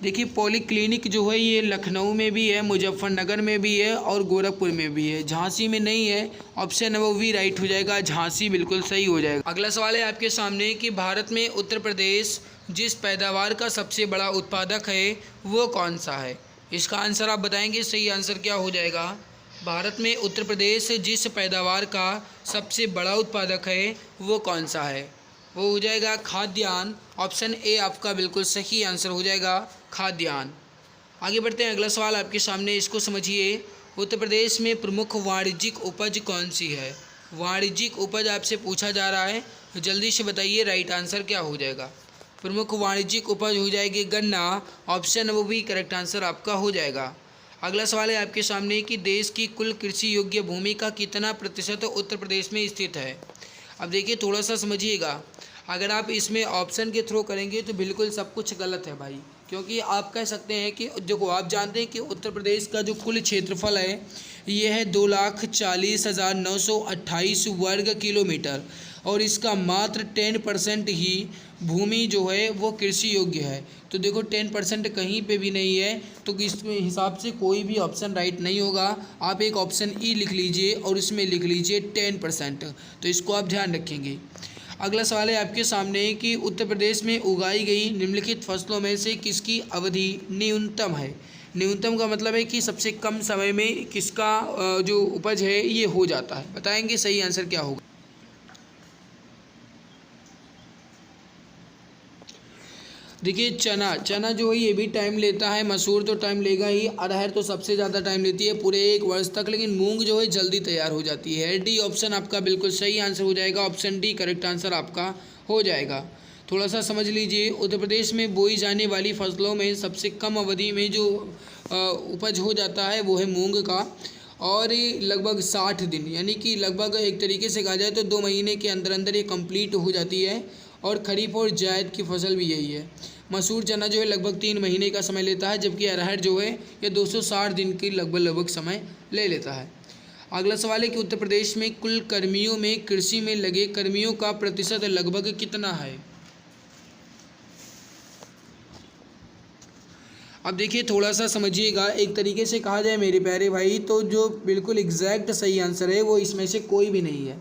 देखिए, पॉलीक्लिनिक जो है ये लखनऊ में भी है, मुजफ्फरनगर में भी है और गोरखपुर में भी है, झांसी में नहीं है। ऑप्शन नंबर बी राइट हो जाएगा, झांसी बिल्कुल सही हो जाएगा। अगला सवाल है आपके सामने कि भारत में उत्तर प्रदेश जिस पैदावार का सबसे बड़ा उत्पादक है वो कौन सा है। इसका आंसर आप बताएंगे, सही आंसर क्या हो जाएगा। भारत में उत्तर प्रदेश जिस पैदावार का सबसे बड़ा उत्पादक है वो कौन सा है, वो हो जाएगा खाद्यान्न। ऑप्शन ए आपका बिल्कुल सही आंसर हो जाएगा, खाद्यान्न। आगे बढ़ते हैं, अगला सवाल आपके सामने, इसको समझिए। उत्तर प्रदेश में प्रमुख वाणिज्यिक उपज कौन सी है। वाणिज्यिक उपज आपसे पूछा जा रहा है, जल्दी से बताइए राइट आंसर क्या हो जाएगा। प्रमुख वाणिज्यिक उपज हो जाएगी गन्ना। Option number B correct answer आपका हो जाएगा। अगला सवाल है आपके सामने कि देश की कुल कृषि योग्य भूमि का कितना प्रतिशत उत्तर प्रदेश में स्थित है। अब देखिए, थोड़ा सा समझिएगा, अगर आप इसमें ऑप्शन के थ्रू करेंगे तो बिल्कुल सब कुछ गलत है भाई, क्योंकि आप कह सकते हैं कि देखो, आप जानते हैं कि उत्तर प्रदेश का जो कुल क्षेत्रफल है ये है 2,40,928 वर्ग किलोमीटर और इसका मात्र 10% ही भूमि जो है वो कृषि योग्य है। तो देखो, 10% कहीं पे भी नहीं है, तो इस हिसाब से कोई भी ऑप्शन राइट नहीं होगा। आप एक ऑप्शन ई लिख लीजिए और इसमें लिख लीजिए 10%, तो इसको आप ध्यान रखेंगे। अगला सवाल है आपके सामने कि उत्तर प्रदेश में उगाई गई निम्नलिखित फसलों में से किसकी अवधि न्यूनतम है। न्यूनतम का मतलब है कि सबसे कम समय में किसका जो उपज है ये हो जाता है। बताएंगे सही आंसर क्या होगा। देखिए, चना जो है ये भी टाइम लेता है, मसूर तो टाइम लेगा ही, अरहर तो सबसे ज़्यादा टाइम लेती है पूरे 1 वर्ष तक, लेकिन मूंग जो है जल्दी तैयार हो जाती है। डी ऑप्शन आपका बिल्कुल सही आंसर हो जाएगा। ऑप्शन डी करेक्ट आंसर आपका हो जाएगा। थोड़ा सा समझ लीजिए, उत्तर प्रदेश में बोई जाने वाली फसलों में सबसे कम अवधि में जो उपज हो जाता है वो है मूँग का, और लगभग 60 दिन, यानी कि लगभग एक तरीके से कहा जाए तो 2 महीने के अंदर अंदर ये कंप्लीट हो जाती है। और खरीफ और जायद की फसल भी यही है। मसूर चना जो है लगभग 3 महीने का समय लेता है, जबकि अरहर जो है ये 260 दिन की लगभग समय ले लेता है। अगला सवाल है कि उत्तर प्रदेश में कुल कर्मियों में कृषि में लगे कर्मियों का प्रतिशत लगभग कितना है। अब देखिए, थोड़ा सा समझिएगा, एक तरीके से कहा जाए मेरे प्यारे भाई तो जो बिल्कुल एग्जैक्ट सही आंसर है वो इसमें से कोई भी नहीं है।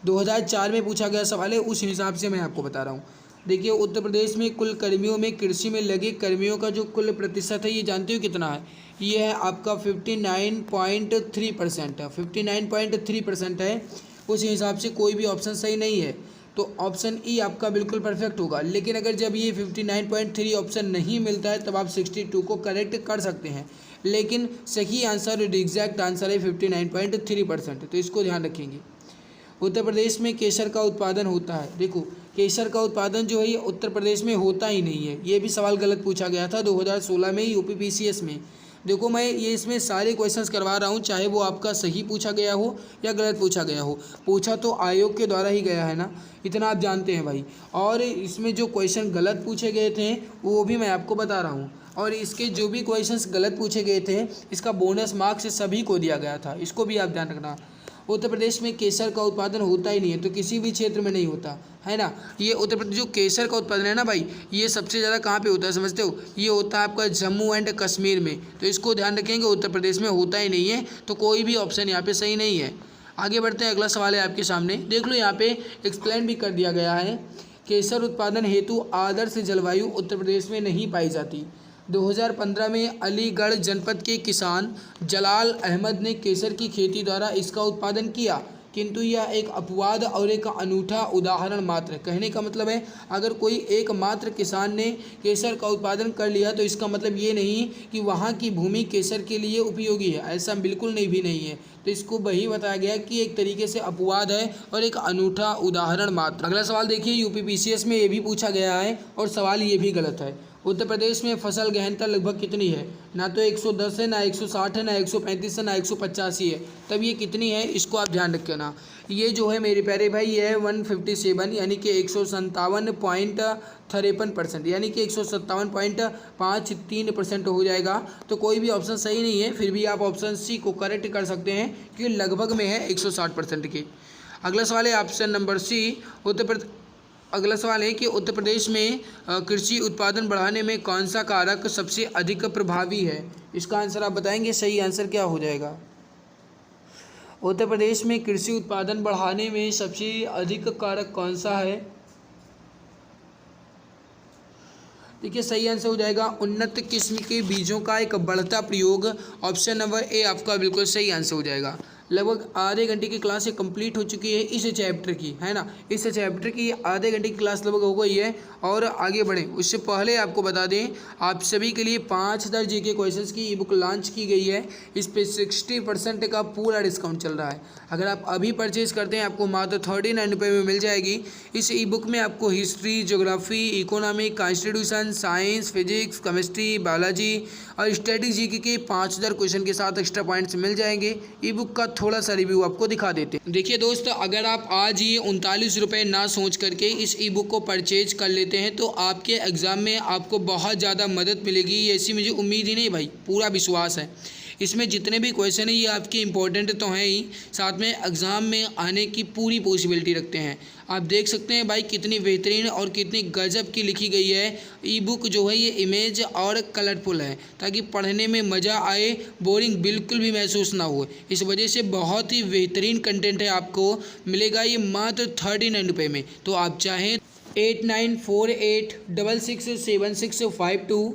2004 में पूछा गया सवाल है, उस हिसाब से मैं आपको बता रहा हूँ। देखिए, उत्तर प्रदेश में कुल कर्मियों में कृषि में लगे कर्मियों का जो कुल प्रतिशत है ये जानते हो कितना है। ये है आपका 59.3% है, 59.3% है। उस हिसाब से कोई भी ऑप्शन सही नहीं है, तो ऑप्शन ई आपका बिल्कुल परफेक्ट होगा। लेकिन अगर जब ये 59.3 ऑप्शन नहीं मिलता है तब आप 62 को करेक्ट कर सकते हैं, लेकिन सही आंसर एग्जैक्ट आंसर है 59.3%, तो इसको ध्यान रखेंगे। उत्तर प्रदेश में केसर का उत्पादन होता है। देखो, केसर का उत्पादन जो है ये उत्तर प्रदेश में होता ही नहीं है। ये भी सवाल गलत पूछा गया था 2016 में यूपी पीसीएस में। देखो, मैं ये इसमें सारे क्वेश्चंस करवा रहा हूँ, चाहे वो आपका सही पूछा गया हो या गलत पूछा गया हो। पूछा तो आयोग के द्वारा ही गया है ना, इतना आप जानते हैं भाई। और इसमें जो क्वेश्चन गलत पूछे गए थे वो भी मैं आपको बता रहा हूँ, और इसके जो भी क्वेश्चंस गलत पूछे गए थे इसका बोनस मार्क्स सभी को दिया गया था, इसको भी आप ध्यान रखना। उत्तर प्रदेश में केसर का उत्पादन होता ही नहीं है, तो किसी भी क्षेत्र में नहीं होता है ना। ये उत्तर प्रदेश जो केसर का उत्पादन है ना भाई, ये सबसे ज़्यादा कहाँ पे होता है समझते हो, ये होता है आपका जम्मू एंड कश्मीर में, तो इसको ध्यान रखेंगे, उत्तर प्रदेश में होता ही नहीं है, तो कोई भी ऑप्शन यहाँ पे सही नहीं है। आगे बढ़ते हैं, अगला सवाल है आपके सामने, देख लो यहाँ पे एक्सप्लेन भी कर दिया गया है। केसर उत्पादन हेतु आदर्श जलवायु उत्तर प्रदेश में नहीं पाई जाती। 2015 में अलीगढ़ जनपद के किसान जलाल अहमद ने केसर की खेती द्वारा इसका उत्पादन किया, किंतु यह एक अपवाद और एक अनूठा उदाहरण मात्र। कहने का मतलब है, अगर कोई एकमात्र किसान ने केसर का उत्पादन कर लिया तो इसका मतलब ये नहीं कि वहाँ की भूमि केसर के लिए उपयोगी है, ऐसा बिल्कुल नहीं भी नहीं है। तो इसको वही बताया गया कि एक तरीके से अपवाद है और एक अनूठा उदाहरण मात्र। अगला सवाल देखिए, यूपी पीसीएस में ये भी पूछा गया है और सवाल ये भी गलत है। उत्तर प्रदेश में फसल गहनता लगभग कितनी है, ना तो 110 है, ना 160 है, ना 135 है, ना 185 है, तब ये कितनी है इसको आप ध्यान रखना। ये जो है मेरे प्यारे भाई, ये है 157 यानी कि 157.53%, यानी कि 157.53% हो जाएगा। तो कोई भी ऑप्शन सही नहीं है, फिर भी आप ऑप्शन सी को करेक्ट कर सकते हैं कि लगभग में है 160% के। अगला सवाल है ऑप्शन नंबर सी, अगला सवाल है कि उत्तर प्रदेश में कृषि उत्पादन बढ़ाने में कौन सा कारक सबसे अधिक प्रभावी है। इसका आंसर आप बताएंगे, सही आंसर क्या हो जाएगा। उत्तर प्रदेश में कृषि उत्पादन बढ़ाने में सबसे अधिक कारक कौन सा है। देखिए सही आंसर हो जाएगा उन्नत किस्म के बीजों का एक बढ़ता प्रयोग। ऑप्शन नंबर ए आपका बिल्कुल सही आंसर हो जाएगा। लगभग आधे घंटे की क्लास कंप्लीट हो चुकी है इस चैप्टर की, है ना। इस चैप्टर की आधे घंटे की क्लास लगभग हो गई है। और आगे बढ़ें उससे पहले आपको बता दें, आप सभी के लिए 5000 जीके क्वेश्चंस की ई बुक लॉन्च की गई है। इस पर 60% का पूरा डिस्काउंट चल रहा है। अगर आप अभी परचेज करते हैं आपको मात्र 39 रुपये में मिल जाएगी। इस ई बुक में आपको history, geography, economic, constitution, science, physics, chemistry, biology और स्टैटिक जीके के 5000 क्वेश्चन के साथ एक्स्ट्रा पॉइंट्स मिल जाएंगे। ई बुक का थोड़ा सा रिव्यू आपको दिखा देते हैं। देखिए दोस्त, अगर आप आज ये 39 रुपये ना सोच करके इस ई बुक को परचेज कर लेते हैं तो आपके एग्ज़ाम में आपको बहुत ज़्यादा मदद मिलेगी, ऐसी मुझे उम्मीद ही नहीं भाई, पूरा विश्वास है। इसमें जितने भी क्वेश्चन हैं ये आपके इम्पोर्टेंट तो हैं ही, साथ में एग्ज़ाम में आने की पूरी पॉसिबिलिटी रखते हैं। आप देख सकते हैं भाई कितनी बेहतरीन और कितनी गजब की लिखी गई है ई बुक जो है। ये इमेज और कलरफुल है ताकि पढ़ने में मज़ा आए, बोरिंग बिल्कुल भी महसूस ना हो। इस वजह से बहुत ही बेहतरीन कंटेंट है, आपको मिलेगा ये मात्र 39 रुपये में। तो आप चाहें 8948667652,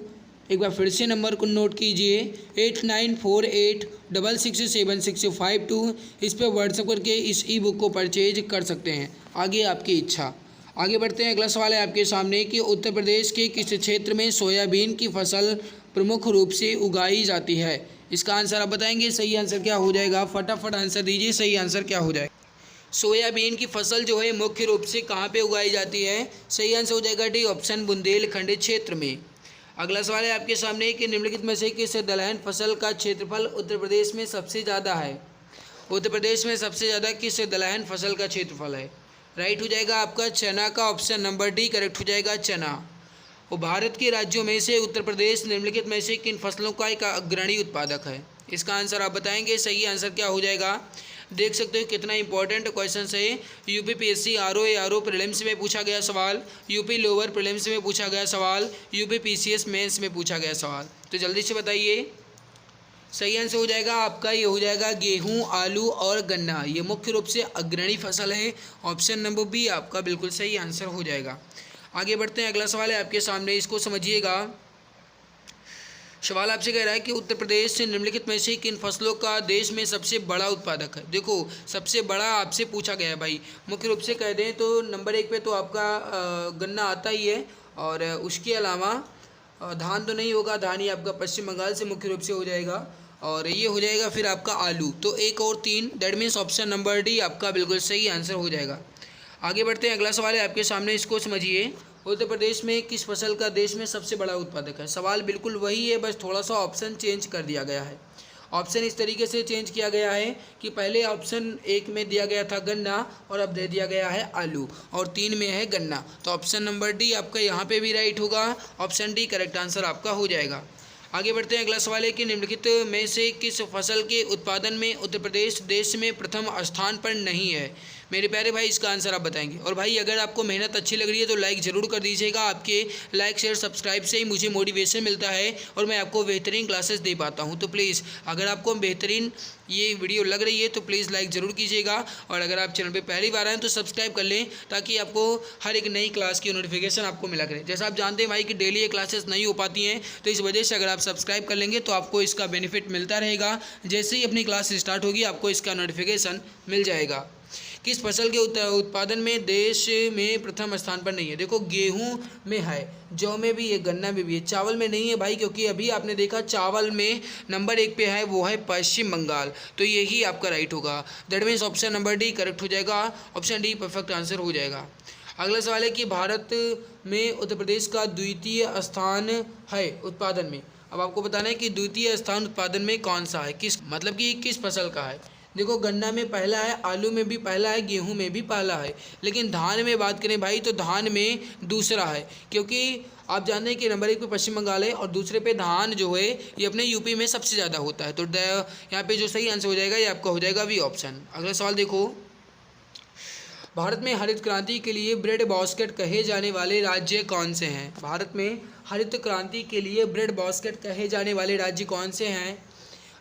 एक बार फिर से नंबर को नोट कीजिए 8948667652। इस पर व्हाट्सएप करके इस ई बुक को परचेज कर सकते हैं। आगे आपकी इच्छा। आगे बढ़ते हैं, अगला सवाल है आपके सामने कि उत्तर प्रदेश के किस क्षेत्र में सोयाबीन की फसल प्रमुख रूप से उगाई जाती है। इसका आंसर आप बताएंगे, सही आंसर क्या हो जाएगा। फटाफट आंसर दीजिए, सही आंसर क्या हो जाएगा। सोयाबीन की फसल जो है मुख्य रूप से कहाँ पे उगाई जाती है, सही आंसर हो जाएगा डी ऑप्शन बुंदेलखंड क्षेत्र में। अगला सवाल है आपके सामने कि निम्नलिखित में से किस दलहन फसल का क्षेत्रफल उत्तर प्रदेश में सबसे ज़्यादा है। उत्तर प्रदेश में सबसे ज़्यादा किस दलहन फसल का क्षेत्रफल है। राइट हो जाएगा आपका चना का ऑप्शन नंबर डी करेक्ट हो जाएगा, चना। और भारत के राज्यों में से उत्तर प्रदेश निम्नलिखित में से किन फसलों का एक अग्रणी उत्पादक है। इसका आंसर आप बताएंगे, सही आंसर क्या हो जाएगा। देख सकते हो कितना इंपॉर्टेंट क्वेश्चन है। यूपी पीएससी आरओ प्रीलिम्स में पूछा गया सवाल, यूपी लोअर प्रीलिम्स में पूछा गया सवाल, यूपी पीसीएस मेंस में पूछा गया सवाल। तो जल्दी से बताइए, सही आंसर हो जाएगा आपका, ये हो जाएगा गेहूं, आलू और गन्ना। ये मुख्य रूप से अग्रणी फसल है। ऑप्शन नंबर बी आपका बिल्कुल सही आंसर हो जाएगा। आगे बढ़ते हैं, अगला सवाल है आपके सामने, इसको समझिएगा। सवाल आपसे कह रहा है कि उत्तर प्रदेश से निम्नलिखित में से किन फसलों का देश में सबसे बड़ा उत्पादक है। देखो सबसे बड़ा आपसे पूछा गया है भाई। मुख्य रूप से कह दें तो नंबर 1 पे तो आपका गन्ना आता ही है, और उसके अलावा धान तो नहीं होगा, धान ही आपका पश्चिम बंगाल से मुख्य रूप से हो जाएगा, और ये हो जाएगा फिर आपका आलू। तो 1 और 3 that means option number D आपका बिल्कुल सही आंसर हो जाएगा। आगे बढ़ते हैं, अगला सवाल है आपके सामने, इसको समझिए। उत्तर प्रदेश में किस फसल का देश में सबसे बड़ा उत्पादक है। सवाल बिल्कुल वही है, बस थोड़ा सा ऑप्शन चेंज कर दिया गया है। ऑप्शन इस तरीके से चेंज किया गया है कि पहले ऑप्शन 1 में दिया गया था गन्ना और अब दे दिया गया है आलू, और 3 में है गन्ना। तो ऑप्शन नंबर डी आपका यहाँ पे भी राइट होगा, ऑप्शन डी करेक्ट आंसर आपका हो जाएगा। आगे बढ़ते हैं। अगला सवाल है कि निम्नलिखित में से किस फसल के उत्पादन में उत्तर प्रदेश देश में प्रथम स्थान पर नहीं है। मेरे प्यारे भाई इसका आंसर आप बताएंगे। और भाई अगर आपको मेहनत अच्छी लग रही है तो लाइक ज़रूर कर दीजिएगा। आपके लाइक शेयर सब्सक्राइब से ही मुझे मोटिवेशन मिलता है और मैं आपको बेहतरीन क्लासेस दे पाता हूं। तो प्लीज़ अगर आपको बेहतरीन ये वीडियो लग रही है तो प्लीज़ लाइक ज़रूर कीजिएगा। और अगर आप चैनल पे पहली बार आए तो सब्सक्राइब कर लें ताकि आपको हर एक नई क्लास की नोटिफिकेशन आपको मिला करे। जैसा आप जानते हैं भाई कि डेली ये क्लासेस नहीं हो पाती हैं, तो इस वजह से अगर आप सब्सक्राइब कर लेंगे तो आपको इसका बेनिफिट मिलता रहेगा। जैसे ही अपनी क्लास स्टार्ट होगी आपको इसका नोटिफिकेशन मिल जाएगा। किस फसल के उत्पादन में देश में प्रथम स्थान पर नहीं है। देखो गेहूं में है, जौ में भी है, गन्ना में भी है, चावल में नहीं है भाई, क्योंकि अभी आपने देखा चावल में नंबर 1 पे है, वो है पश्चिम बंगाल। तो यही आपका राइट होगा। That means option number D correct हो जाएगा। ऑप्शन डी परफेक्ट आंसर हो जाएगा। अगला सवाल है कि भारत में उत्तर प्रदेश का द्वितीय स्थान है उत्पादन में। अब आपको बताना है कि द्वितीय स्थान उत्पादन में कौन सा है, किस मतलब कि किस फसल का है। देखो गन्ना में पहला है, आलू में भी पहला है, गेहूं में भी पहला है, लेकिन धान में बात करें भाई तो धान में दूसरा है, क्योंकि आप जानते हैं कि नंबर 1 पे पश्चिम बंगाल है और दूसरे पे धान जो है ये अपने यूपी में सबसे ज़्यादा होता है। तो यहाँ पे जो सही आंसर हो जाएगा ये आपका हो जाएगा बी ऑप्शन। अगला सवाल देखो, भारत में हरित क्रांति के लिए ब्रेड बास्केट कहे जाने वाले राज्य कौन से हैं। भारत में हरित क्रांति के लिए ब्रेड बास्केट कहे जाने वाले राज्य कौन से हैं।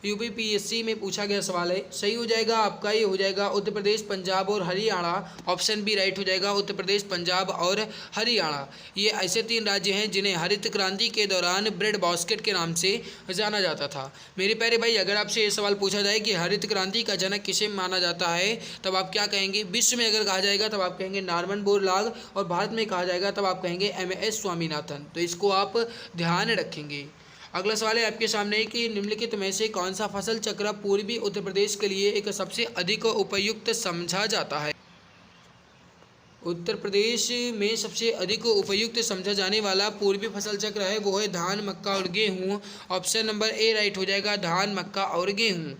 यूपीपीएससी में पूछा गया सवाल है। सही हो जाएगा आपका, ये हो जाएगा उत्तर प्रदेश, पंजाब और हरियाणा। ऑप्शन बी राइट हो जाएगा, उत्तर प्रदेश, पंजाब और हरियाणा। ये ऐसे 3 राज्य हैं जिन्हें हरित क्रांति के दौरान ब्रेड बास्केट के नाम से जाना जाता था। मेरे प्यारे भाई अगर आपसे ये सवाल पूछा जाए कि हरित क्रांति का जनक किसे माना जाता है तब आप क्या कहेंगे। विश्व में अगर कहा जाएगा तब आप कहेंगे नॉर्मन बोरलॉग, और भारत में कहा जाएगा तब आप कहेंगे MS स्वामीनाथन। तो इसको आप ध्यान रखेंगे। अगला सवाल है आपके सामने कि निम्नलिखित में से कौन सा फसल चक्र पूर्वी उत्तर प्रदेश के लिए एक सबसे अधिक उपयुक्त समझा जाता है। उत्तर प्रदेश में सबसे अधिक उपयुक्त समझा जाने वाला पूर्वी फसल चक्र है वो है धान, मक्का और गेहूं। ऑप्शन नंबर ए राइट हो जाएगा, धान, मक्का और गेहूं।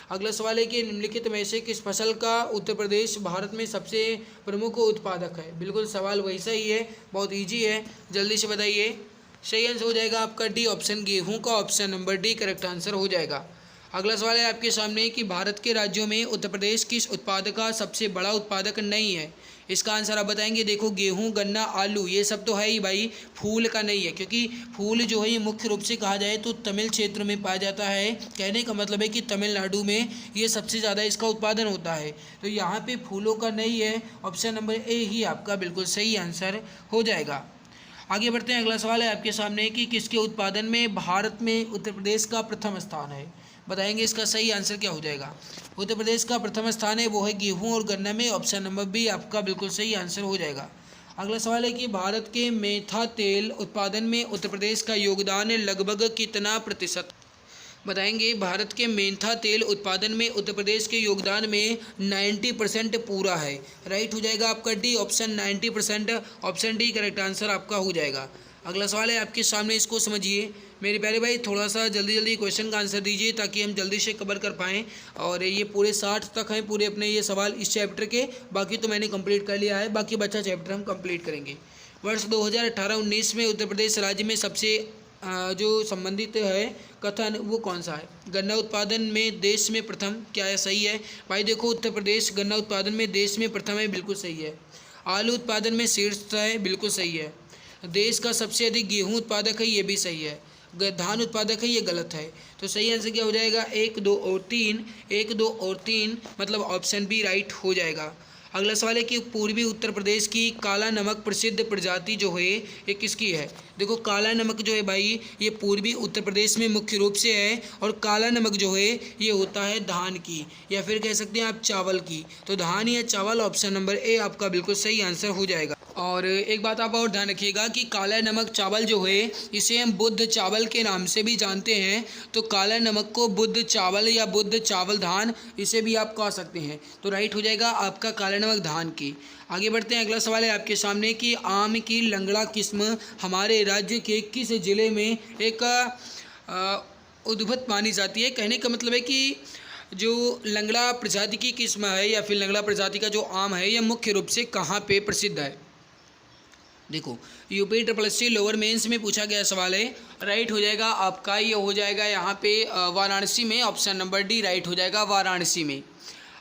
अगला सवाल है कि निम्नलिखित में से किस फसल का उत्तर प्रदेश भारत में सबसे प्रमुख उत्पादक है। बिल्कुल सवाल वैसा ही है, बहुत ईजी है, जल्दी से बताइए। सही आंसर हो जाएगा आपका डी ऑप्शन, गेहूं का option number D correct answer हो जाएगा। अगला सवाल है आपके सामने कि भारत के राज्यों में उत्तर प्रदेश किस उत्पाद का सबसे बड़ा उत्पादक नहीं है। इसका आंसर आप बताएंगे। देखो गेहूं, गन्ना, आलू ये सब तो है ही भाई, फूल का नहीं है, क्योंकि फूल जो है ये मुख्य रूप से कहा जाए तो तमिल क्षेत्र में पाया जाता है। कहने का मतलब है कि तमिलनाडु में ये सबसे ज़्यादा इसका उत्पादन होता है। तो यहाँ पे फूलों का नहीं है, ऑप्शन नंबर ए ही आपका बिल्कुल सही आंसर हो जाएगा। आगे बढ़ते हैं। अगला सवाल है आपके सामने कि किसके उत्पादन में भारत में उत्तर प्रदेश का प्रथम स्थान है। बताएंगे इसका सही आंसर क्या हो जाएगा। उत्तर प्रदेश का प्रथम स्थान है वो है गेहूं और गन्ना में। ऑप्शन नंबर बी आपका बिल्कुल सही आंसर हो जाएगा। अगला सवाल है कि भारत के मेथा तेल उत्पादन में उत्तर प्रदेश का योगदान लगभग कितना प्रतिशत। बताएंगे भारत के मेंथा तेल उत्पादन में उत्तर प्रदेश के योगदान में 90% पूरा है। राइट हो जाएगा आपका D option 90%। Option D correct answer आपका हो जाएगा। अगला सवाल है आपके सामने, इसको समझिए मेरे प्यारे भाई। थोड़ा सा जल्दी जल्दी क्वेश्चन का आंसर दीजिए ताकि हम जल्दी से कवर कर पाएँ। और ये पूरे 60 तक हैं पूरे अपने ये सवाल इस चैप्टर के, बाकी तो मैंने कंप्लीट कर लिया है, बाकी बचा चैप्टर हम कंप्लीट करेंगे। वर्ष 2018-19 में उत्तर प्रदेश राज्य में सबसे जो संबंधित है कथन वो कौन सा है। गन्ना उत्पादन में देश में प्रथम, क्या है सही है भाई। देखो उत्तर प्रदेश गन्ना उत्पादन में देश में प्रथम है, बिल्कुल सही है। आलू उत्पादन में शीर्ष है, बिल्कुल सही है। देश का सबसे अधिक गेहूं उत्पादक है, ये भी सही है। धान उत्पादक है, ये गलत है। तो सही आंसर क्या हो जाएगा, 1, 2 और 3। 1, 2 और 3 मतलब ऑप्शन बी राइट हो जाएगा। अगला सवाल है कि पूर्वी उत्तर प्रदेश की काला नमक प्रसिद्ध प्रजाति जो है ये किसकी है। देखो काला नमक जो है भाई ये पूर्वी उत्तर प्रदेश में मुख्य रूप से है, और काला नमक जो है ये होता है धान की, या फिर कह सकते हैं आप चावल की। तो धान या चावल, ऑप्शन नंबर ए आपका बिल्कुल सही आंसर हो जाएगा। और एक बात आप और ध्यान रखिएगा कि काला नमक चावल जो है इसे हम बुद्ध चावल के नाम से भी जानते हैं। तो काला नमक को बुद्ध चावल या बुद्ध चावल धान इसे भी आप कह सकते हैं। तो राइट हो जाएगा आपका काला नमक धान की। आगे बढ़ते हैं। अगला सवाल है आपके सामने कि आम की लंगड़ा किस्म हमारे राज्य के किस जिले में एक उद्भूत मानी जाती है। कहने का मतलब है कि जो लंगड़ा प्रजाति की किस्म है या फिर लंगड़ा प्रजाति का जो आम है यह मुख्य रूप से कहाँ पे प्रसिद्ध है। देखो UP triple S C lower mains में पूछा गया सवाल है। राइट हो जाएगा आपका, ये हो जाएगा यहाँ पे वाराणसी में, ऑप्शन नंबर डी राइट हो जाएगा वाराणसी में।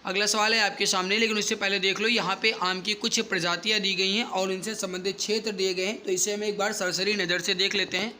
अगला सवाल है आपके सामने, लेकिन उससे पहले देख लो यहाँ पे आम की कुछ प्रजातियाँ दी गई हैं और इनसे संबंधित क्षेत्र दिए गए हैं, तो इसे हम एक बार सरसरी नज़र से देख लेते हैं।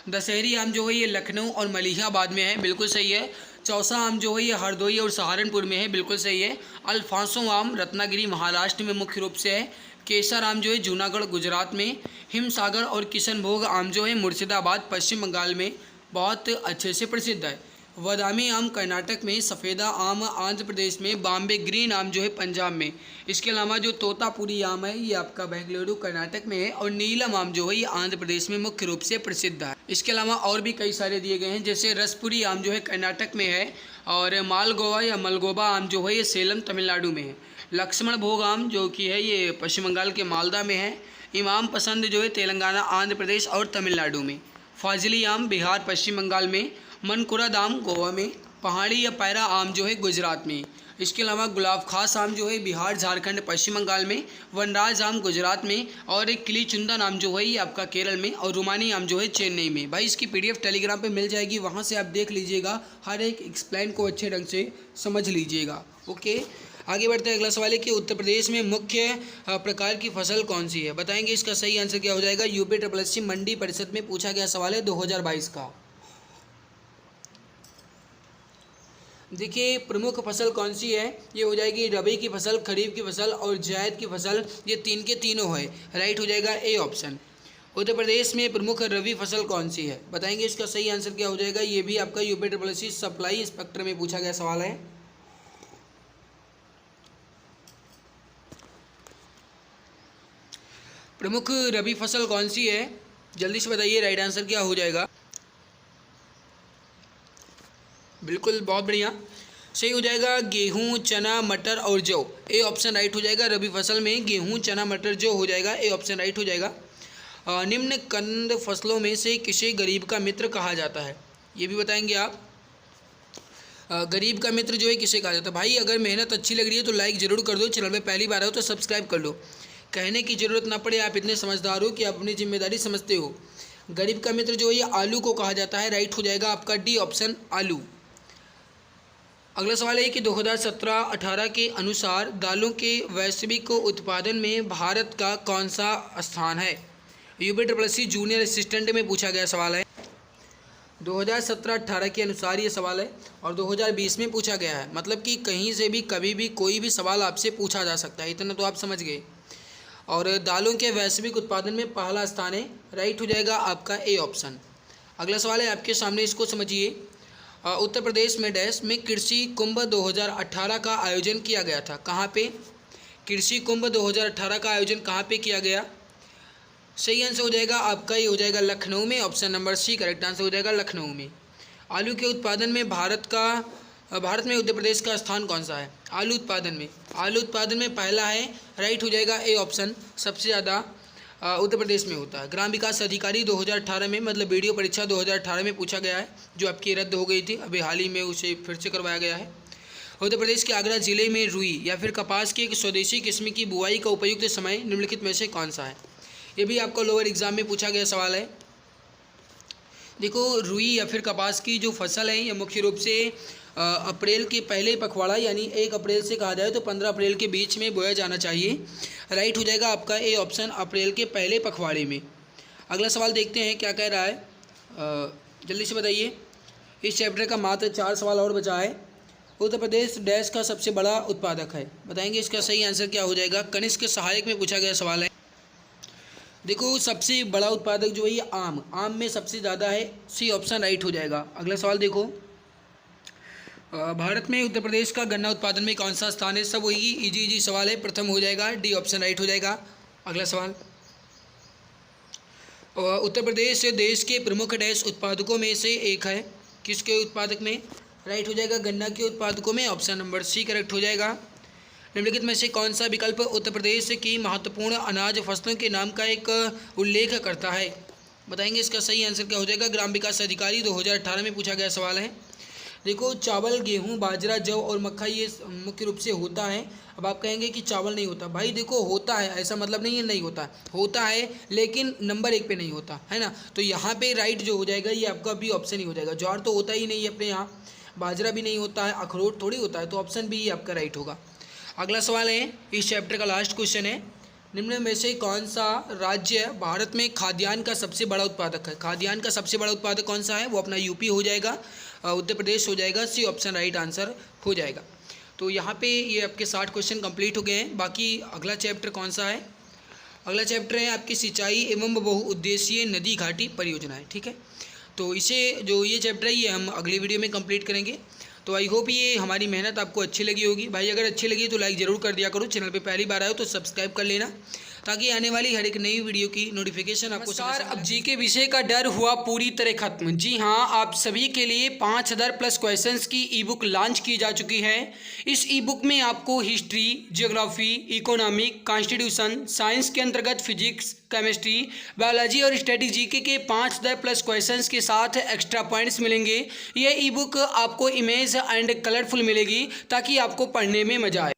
दशहरी आम जो है ये लखनऊ और मलिहाबाद में है, बिल्कुल सही है। चौसा आम जो है ये हरदोई और सहारनपुर में है, बिल्कुल सही है। अल्फांसो आम रत्नागिरी महाराष्ट्र में मुख्य रूप से है। केसर आम जो है जूनागढ़ गुजरात में। हिमसागर और किशनभोग आम जो है मुर्शिदाबाद पश्चिम बंगाल में बहुत अच्छे से प्रसिद्ध है। बादामी आम कर्नाटक में। सफ़ेदा आम आंध्र प्रदेश में। बॉम्बे ग्रीन आम जो है पंजाब में। इसके अलावा जो तोतापुरी आम है ये आपका बेंगलुरु कर्नाटक में है। और नीलम आम जो है ये आंध्र प्रदेश में मुख्य रूप से प्रसिद्ध है। इसके अलावा और भी कई सारे दिए गए हैं, जैसे रसपुरी आम जो है कर्नाटक में है। और मालगोवा या मलगोबा आम जो है ये सेलम तमिलनाडु में है। लक्ष्मण भोग आम जो कि है ये पश्चिम बंगाल के मालदा में है। इमाम पसंद जो है तेलंगाना आंध्र प्रदेश और तमिलनाडु में। फाजिली आम बिहार पश्चिम बंगाल में। मनकुरद आम गोवा में। पहाड़ी या पैरा आम जो है गुजरात में। इसके अलावा गुलाब खास आम जो है बिहार झारखंड पश्चिम बंगाल में। वनराज आम गुजरात में। और एक किली चुंदन आम जो है ये आपका केरल में। और रुमानी आम जो है चेन्नई में। भाई इसकी PDF टेलीग्राम पे मिल जाएगी, वहाँ से आप देख लीजिएगा, हर एक एक्सप्लेन को अच्छे ढंग से समझ लीजिएगा। ओके, आगे बढ़ते हैं। अगला सवाल है कि उत्तर प्रदेश में मुख्य प्रकार की फसल कौन सी है, बताएंगे। इसका सही आंसर क्या हो जाएगा। यूपी ट्रिपल एस सी मंडी परिषद में पूछा गया सवाल है 2022 का। देखिए प्रमुख फसल कौन सी है, ये हो जाएगी रबी की फसल, खरीफ की फसल और जायद की फसल, ये तीन के तीनों है। राइट हो जाएगा ए ऑप्शन। उत्तर प्रदेश में प्रमुख रबी फसल कौन सी है, बताएंगे। इसका सही आंसर क्या हो जाएगा। ये भी आपका UP triple S C supply inspector में पूछा गया सवाल है। प्रमुख रबी फसल कौन सी है, जल्दी से बताइए। राइट आंसर क्या हो जाएगा। बिल्कुल, बहुत बढ़िया, सही हो जाएगा गेहूं, चना, मटर और जौ। ए ऑप्शन राइट हो जाएगा। रबी फसल में गेहूं, चना, मटर, जौ हो जाएगा। ए ऑप्शन राइट हो जाएगा। निम्न कंद फसलों में से किसे गरीब का मित्र कहा जाता है, ये भी बताएंगे आप। गरीब का मित्र जो है किसे कहा जाता है। भाई अगर मेहनत अच्छी लग रही है तो लाइक ज़रूर कर दो, चैनल में पहली बार हो तो सब्सक्राइब कर लो। कहने की ज़रूरत ना पड़े, आप इतने समझदार हो कि आप अपनी जिम्मेदारी समझते हो। गरीब का मित्र जो है ये आलू को कहा जाता है। राइट हो जाएगा आपका डी ऑप्शन आलू। अगला सवाल है कि 2017-18 के अनुसार दालों के वैश्विक उत्पादन में भारत का कौन सा स्थान है। UP triple S C junior assistant में पूछा गया सवाल है। 2017-18 के अनुसार ये सवाल है और 2020 में पूछा गया है, मतलब कि कहीं से भी कभी भी कोई भी सवाल आपसे पूछा जा सकता है, इतना तो आप समझ गए। और दालों के वैश्विक उत्पादन में पहला स्थान है। राइट हो जाएगा आपका ए ऑप्शन। अगला सवाल है आपके सामने, इसको समझिए। उत्तर प्रदेश में डैश में कृषि कुंभ 2018 का आयोजन किया गया था, कहाँ पे। कृषि कुंभ 2018 का आयोजन कहाँ पे किया गया। सही आंसर हो जाएगा आपका, ये हो जाएगा लखनऊ में। Option number C correct answer हो जाएगा लखनऊ में। आलू के उत्पादन में भारत में उत्तर प्रदेश का स्थान कौन सा है। आलू उत्पादन में पहला है। राइट हो जाएगा ए ऑप्शन। सबसे ज़्यादा उत्तर प्रदेश में होता है। ग्राम विकास अधिकारी 2018 में, मतलब वीडियो परीक्षा 2018 में पूछा गया है, जो आपकी रद्द हो गई थी, अभी हाल ही में उसे फिर से करवाया गया है। उत्तर प्रदेश के आगरा जिले में रुई या फिर कपास की एक स्वदेशी किस्म की बुआई का उपयुक्त समय निम्नलिखित में से कौन सा है। ये भी आपको लोअर एग्जाम में पूछा गया सवाल है। देखो रुई या फिर कपास की जो फसल है ये मुख्य रूप से अप्रैल के पहले पखवाड़ा यानी 1 अप्रैल से कहा जाए तो 15 अप्रैल के बीच में बोया जाना चाहिए। राइट हो जाएगा आपका ए ऑप्शन, अप्रैल के पहले पखवाड़े में। अगला सवाल देखते हैं क्या कह रहा है, जल्दी से बताइए। इस चैप्टर का मात्र 4 सवाल और बचा है। उत्तर प्रदेश डैश का सबसे बड़ा उत्पादक है, बताएंगे। इसका सही आंसर क्या हो जाएगा। कनिष्क सहायक में पूछा गया सवाल है। देखो सबसे बड़ा उत्पादक जो है ये आम में सबसे ज़्यादा है। सी ऑप्शन राइट हो जाएगा। अगला सवाल देखो, भारत में उत्तर प्रदेश का गन्ना उत्पादन में कौन सा स्थान है। सब वही इजी सवाल है, प्रथम हो जाएगा। डी ऑप्शन राइट हो जाएगा। अगला सवाल, उत्तर प्रदेश देश के प्रमुख डैश उत्पादकों में से एक है, किसके उत्पादक में। राइट हो जाएगा गन्ना के उत्पादकों में। ऑप्शन नंबर सी करेक्ट हो जाएगा। निम्नलिखित में से कौन सा विकल्प उत्तर प्रदेश की महत्वपूर्ण अनाज फसलों के नाम का एक उल्लेख करता है, बताएंगे। इसका सही आंसर क्या हो जाएगा। ग्राम विकास अधिकारी 2018 में पूछा गया सवाल है। देखो चावल, गेहूँ, बाजरा, जौ और मक्का ये मुख्य रूप से होता है। अब आप कहेंगे कि चावल नहीं होता, भाई देखो होता है, ऐसा मतलब नहीं है नहीं होता, होता है लेकिन नंबर 1 पे नहीं होता है ना। तो यहाँ पे राइट जो हो जाएगा ये आपका बी ऑप्शन ही हो जाएगा। ज्वार तो होता ही नहीं है अपने यहाँ, बाजरा भी नहीं होता है, अखरोट थोड़ी होता है, तो ऑप्शन बी ही आपका राइट होगा। अगला सवाल है, इस चैप्टर का लास्ट क्वेश्चन है, निम्न में से कौन सा राज्य भारत में खाद्यान्न का सबसे बड़ा उत्पादक है? खाद्यान्न का सबसे बड़ा उत्पादक कौन सा है? वो अपना यूपी हो जाएगा, उत्तर प्रदेश हो जाएगा, सी ऑप्शन राइट आंसर हो जाएगा। तो यहाँ पे ये आपके 60 क्वेश्चन कंप्लीट हो गए हैं। बाकी अगला चैप्टर कौन सा है? अगला चैप्टर है आपकी सिंचाई एवं बहुउद्देशीय नदी घाटी परियोजनाएं, ठीक है। तो इसे जो ये चैप्टर है ये हम अगली वीडियो में कंप्लीट करेंगे। तो आई होप ये हमारी मेहनत आपको अच्छी लगी होगी। भाई अगर अच्छी लगी तो लाइक ज़रूर कर दिया करो, चैनल पे पहली बार आए हो तो सब्सक्राइब कर लेना, ताकि आने वाली हर एक नई वीडियो की नोटिफिकेशन आपको। सर अब जी के विषय का डर हुआ पूरी तरह खत्म। जी हाँ, आप सभी के लिए 5000 प्लस क्वेश्चंस की ई बुक लॉन्च की जा चुकी है। इस ई बुक में आपको history, geography, economic, constitution, science के अंतर्गत फिजिक्स, केमिस्ट्री, बायोलॉजी और स्टैटिक जीके के 5000 प्लस क्वेश्चंस के साथ एक्स्ट्रा पॉइंट्स मिलेंगे। यह ई बुक आपको इमेज एंड कलरफुल मिलेगी ताकि आपको पढ़ने में मजा आए।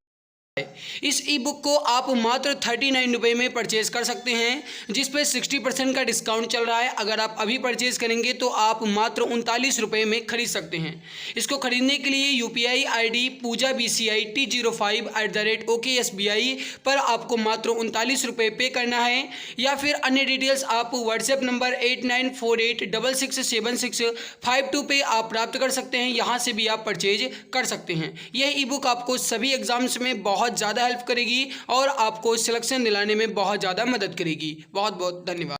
इस ई बुक को आप मात्र 39 रुपये में परचेज कर सकते हैं, जिस पे 60% का डिस्काउंट चल रहा है। अगर आप अभी परचेज करेंगे तो आप मात्र 39 रुपये में खरीद सकते हैं। इसको खरीदने के लिए UPI ID पूजा BCI T05@OKSBI पर आपको मात्र 39 रुपये पे करना है, या फिर अन्य डिटेल्स आप व्हाट्सएप नंबर 8948667652 पे आप प्राप्त कर सकते हैं। यहाँ से भी आप परचेज कर सकते हैं। यह ई बुक आपको सभी एग्जाम्स में बहुत ज़्यादा हेल्प करेगी और आपको सिलेक्शन दिलाने में बहुत ज़्यादा मदद करेगी। बहुत बहुत धन्यवाद।